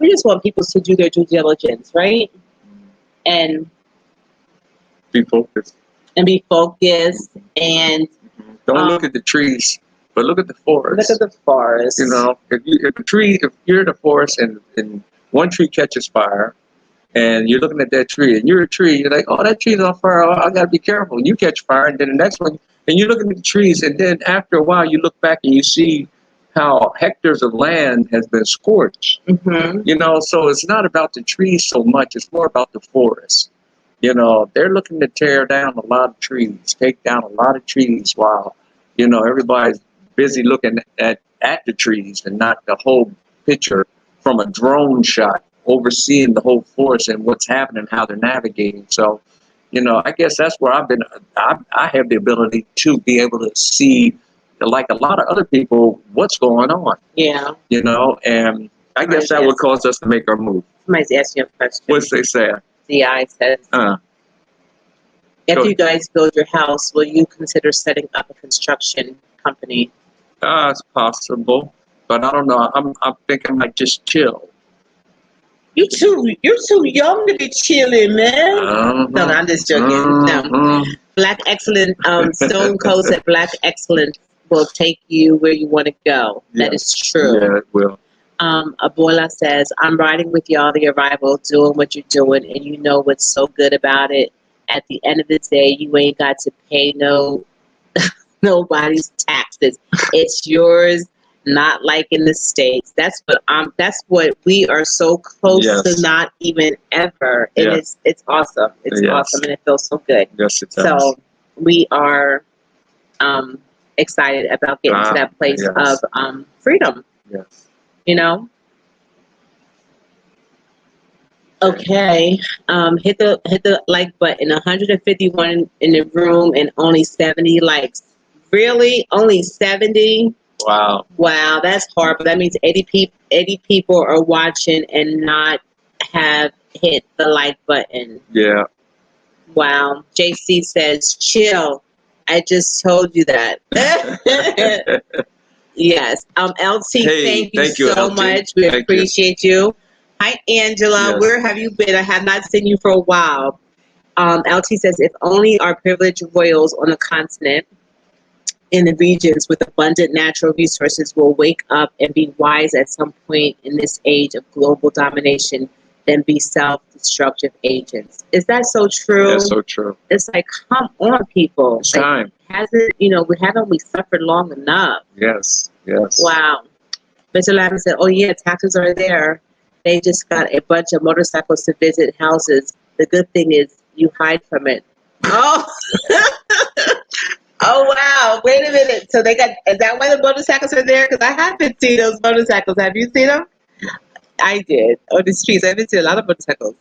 we just want people to do their due diligence, right? And Be focused. be focused and Don't look at the trees, but look at the forest. look at the forest. You know, if you're in the forest and one tree catches fire, and you're looking at that tree, and you're a tree, you're like, oh, that tree's on fire. Oh, I gotta be careful. And you catch fire, and then the next one, and you're looking at the trees, and then after a while, you look back and you see how hectares of land has been scorched. You know, so it's not about the trees so much; it's more about the forest. You know, they're looking to tear down a lot of trees, take down a lot of trees, while you know everybody's busy looking at the trees and not the whole picture from a drone shot, overseeing the whole forest and what's happening, how they're navigating. So, you know, I guess that's where I have the ability to be able to see, like a lot of other people, what's going on. Yeah. You know, and I guess that would cause us to make our move. Somebody's asking a question. What's they say? DI says, if you guys build your house, will you consider setting up a construction company? It's possible, but I don't know. I'm thinking like just chill. You're too young to be chilling, man. No, I'm just joking. No. Black Excellent, Stone Cold said Black Excellence will take you where you want to go. Yeah. That is true. Yeah, it will. Abuela says, I'm riding with y'all the arrival, doing what you're doing, and you know what's so good about it. At the end of the day, you ain't got to pay nobody's taxes. It's yours, not like in the States. That's what we are so close to, not even ever. And it's awesome. It's awesome, and it feels so good. Yes, it does. So we are excited about getting to that place of freedom. Yes. You know? Okay. Hit the like button. 151 in the room and only 70 likes. Really? Only 70? Wow. Wow, that's horrible. That means 80 people are watching and not have hit the like button. Yeah. Wow. JC says, chill. I just told you that. Yes. LT, hey, thank you so much. We appreciate you. Hi, Angela. Yes. Where have you been? I have not seen you for a while. LT says, if only our privileged royals on the continent in the regions with abundant natural resources will wake up and be wise at some point in this age of global domination, then be self-destructive agents. Is that so true? That's so true. It's like, come on, people. It's time. Haven't we suffered long enough? Yes, yes. Wow. Mr. Lavin said, oh yeah, taxes are there. They just got a bunch of motorcycles to visit houses. The good thing is you hide from it. Oh. Oh, wow. Wait a minute. So is that why the motorcycles are there? Because I haven't seen those motorcycles. Have you seen them? I did. On the streets. I haven't seen a lot of motorcycles.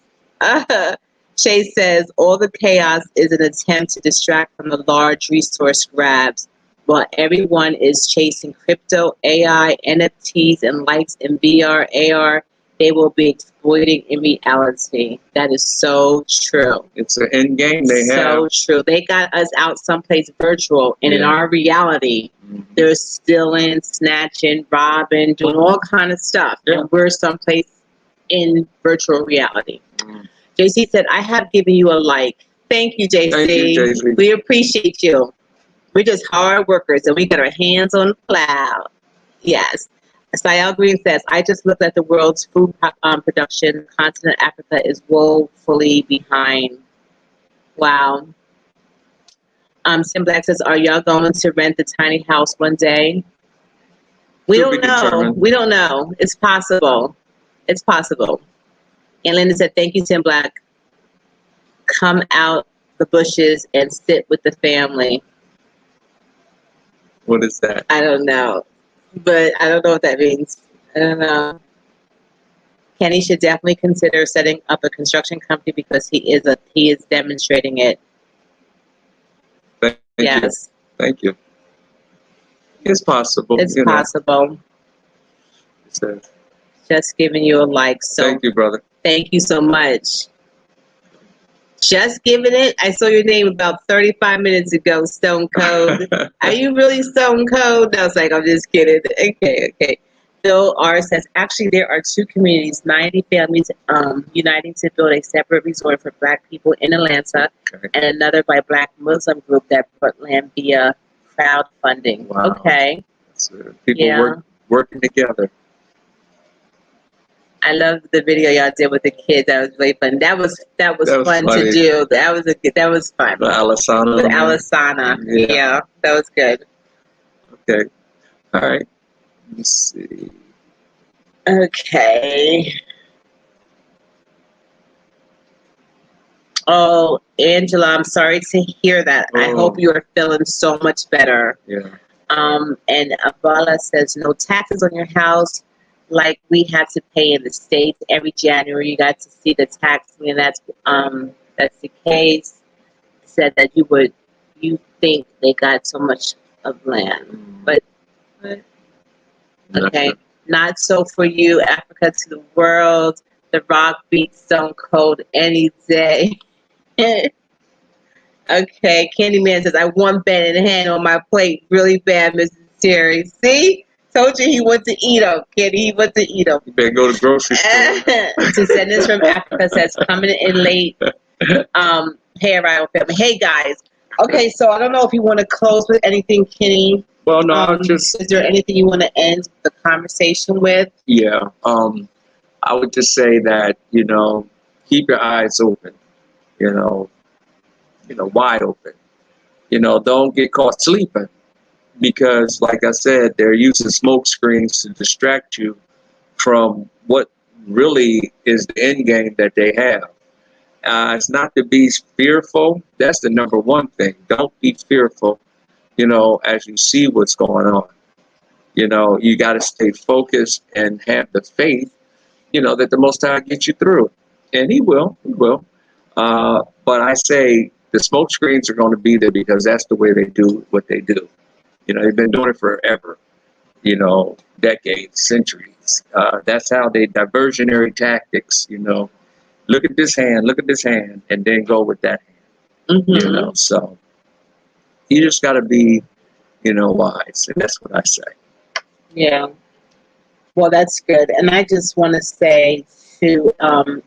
Shay says, all the chaos is an attempt to distract from the large resource grabs while everyone is chasing crypto, AI, NFTs, and likes in VR, AR. They will be exploiting in reality. That is so true. It's an end game they have. So true. They got us out someplace virtual, and in our reality, they're stealing, snatching, robbing, doing all kind of stuff. Yeah. And we're someplace in virtual reality. JC said, I have given you a like. Thank you, JC. Thank you, JC. We appreciate you. We're just hard workers, and we got our hands on the plow. Yes. Sayal Green says, I just looked at the world's food production. Continent Africa is woefully behind. Wow. Sim Black says, are y'all going to rent the tiny house one day? We don't know. We don't know. It's possible. It's possible. And Linda said, thank you, Tim Black. Come out the bushes and sit with the family. What is that? I don't know. But I don't know what that means. I don't know. Kenny should definitely consider setting up a construction company because he is demonstrating it. Thank you. Thank you. It's possible. It's possible. Just giving you a like. So thank you, brother. Thank you so much. Just giving it. I saw your name about 35 minutes ago, Stone Cold. Are you really Stone Cold? I was like, I'm just kidding. Okay. Bill R says, actually, there are two communities, 90 families uniting to build a separate resort for Black people in Atlanta, Okay. and another by Black Muslim group that brought land via crowdfunding. Wow. Okay. So people Yeah. working together. I love the video y'all did with the kids. That was really fun. That was That was fun funny. to do. That was fun. The Alisana. With Alisana. Yeah, that was good. Okay. All right. Let me see. Okay. Oh, Angela, I'm sorry to hear that. I hope you are feeling so much better. Yeah. And Avala says, no taxes on your house like we have to pay in the States. Every January you got to see the taxing, and that's the case. Said that you think they got so much of land. But okay, not so for you. Africa to the world. The Rock beats Stone Cold any day. Okay, Candyman says, I want Ben in hand on my plate really bad, Mrs. Terry. See? Told you he went to eat them, Kenny. He went to eat them. You better go to grocery store. Descendants from Africa says, coming in late. Hey, Arrival family. Hey, guys. Okay, so I don't know if you want to close with anything, Kenny. Well, no, is there anything you want to end the conversation with? Yeah. I would just say that, keep your eyes open, wide open. Don't get caught sleeping because, like I said, they're using smoke screens to distract you from what really is the end game that they have. It's not to be fearful. That's the number one thing. Don't be fearful, as you see what's going on. You got to stay focused and have the faith, that the Most High gets you through. And He will. He will. But I say the smoke screens are going to be there because that's the way they do what they do. They've been doing it forever, decades, centuries. That's how they diversionary tactics, look at this hand, and then go with that hand, Mm-hmm. So you just got to be, wise. And that's what I say. Yeah. Well, that's good. And I just want to say to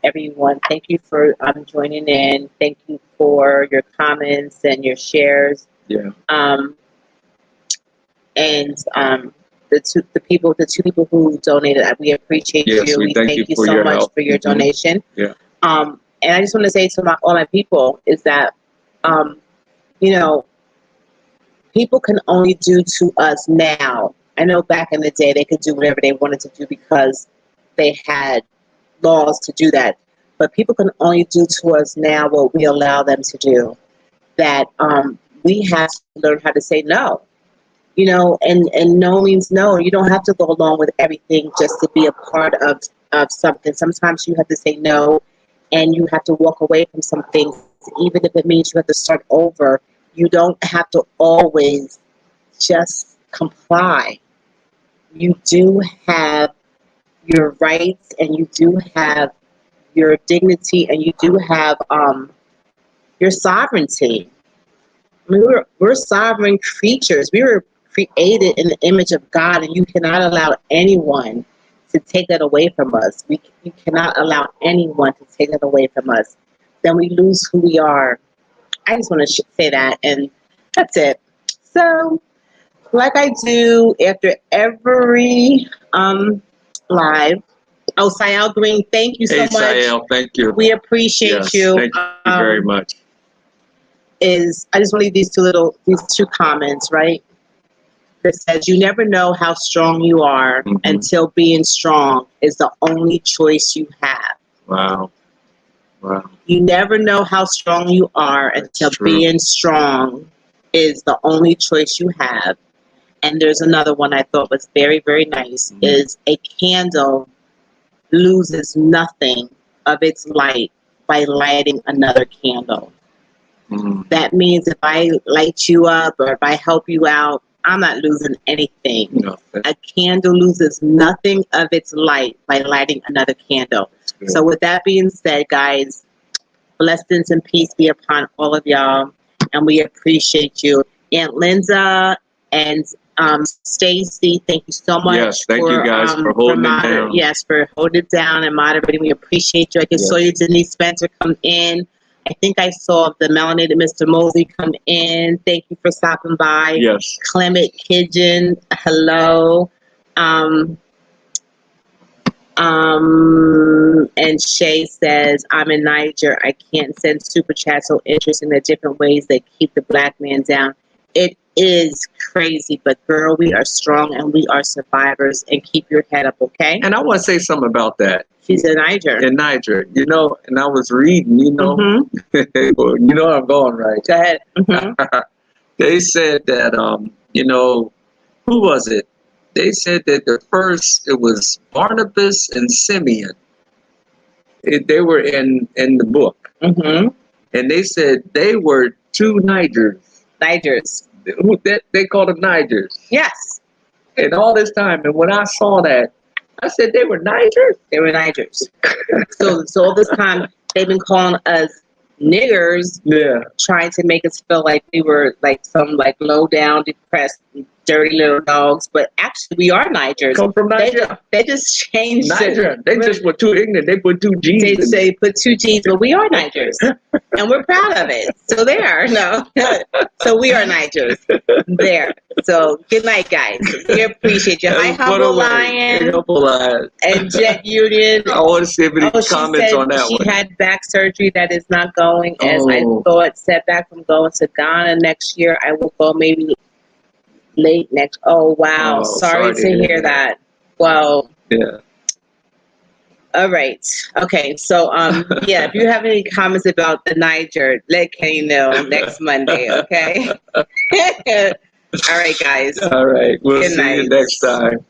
everyone, thank you for joining in. Thank you for your comments and your shares. Yeah. And the two people who donated, we appreciate you. We thank you so much help. for your donation. Yeah. And I just want to say to all my people is that, people can only do to us now. I know back in the day they could do whatever they wanted to do because they had laws to do that. But people can only do to us now what we allow them to do. That we have to learn how to say no. And no means no. You don't have to go along with everything just to be a part of something. Sometimes you have to say no, and you have to walk away from some things, even if it means you have to start over. You don't have to always just comply. You do have your rights, and you do have your dignity, and you do have your sovereignty. I mean, we're sovereign creatures. We were created in the image of God, and you cannot allow anyone to take that away from us. You cannot allow anyone to take that away from us. Then we lose who we are. I just want to say that, and that's it. So, like I do after every live. Oh, Sayal Green, thank you so much. Hey, Sayal, thank you. We appreciate you. Thank you very much. I just want to leave these two comments, right? That says, you never know how strong you are until being strong is the only choice you have. Wow. You never know how strong you are until being strong is the only choice you have. And there's another one I thought was very, very nice, is a candle loses nothing of its light by lighting another candle. That means if I light you up or if I help you out, I'm not losing anything. No. A candle loses nothing of its light by lighting another candle. So with that being said, guys, blessings and peace be upon all of y'all, and we appreciate you. Aunt Linda and Stacy, thank you so much. Yes, thank you guys for holding it down. Yes, for holding it down and moderating. We appreciate you. I just saw you, Denise Spencer, come in. I think I saw the melanated Mr. Mosley come in. Thank you for stopping by. Yes. Clement Kidgen, hello. And Shay says, I'm in Niger. I can't send super chats. So interesting the different ways they keep the black man down. It is crazy, but girl, we are strong and we are survivors, and keep your head up, okay? And I want to say something about that. She's in Niger. In Niger, you know, and I was reading, you know, well, you know where I'm going, right? Go ahead. They said that, you know, who was it? They said that it was Barnabas and Simeon. They were in the book. And they said they were two Nigers. They called them Nigers. Yes. And all this time, and when I saw that, I said they were Nigers. They were Nigers. so all this time they've been calling us niggers. Yeah. Trying to make us feel like we were like some like low down, depressed, dirty little dogs, but actually we are Nigers. Come from Niger. They just changed Niger. it. They just were too ignorant. They put two G's. They put two G's, but we are Nigers, and we're proud of it. So there, so we are Nigers. There. So good night, guys. We appreciate you. Hi, Humble Lion. And Jet Union. I want to see if any comments on that one. She had back surgery that is not going as I thought. Setback from going to Ghana next year. I will go maybe late next. Oh wow! Sorry to hear that. Well. Yeah. All right. Okay. So yeah. If you have any comments about the Niger, let Kenny know next Monday. Okay. All right, guys. All right. We'll see you next time.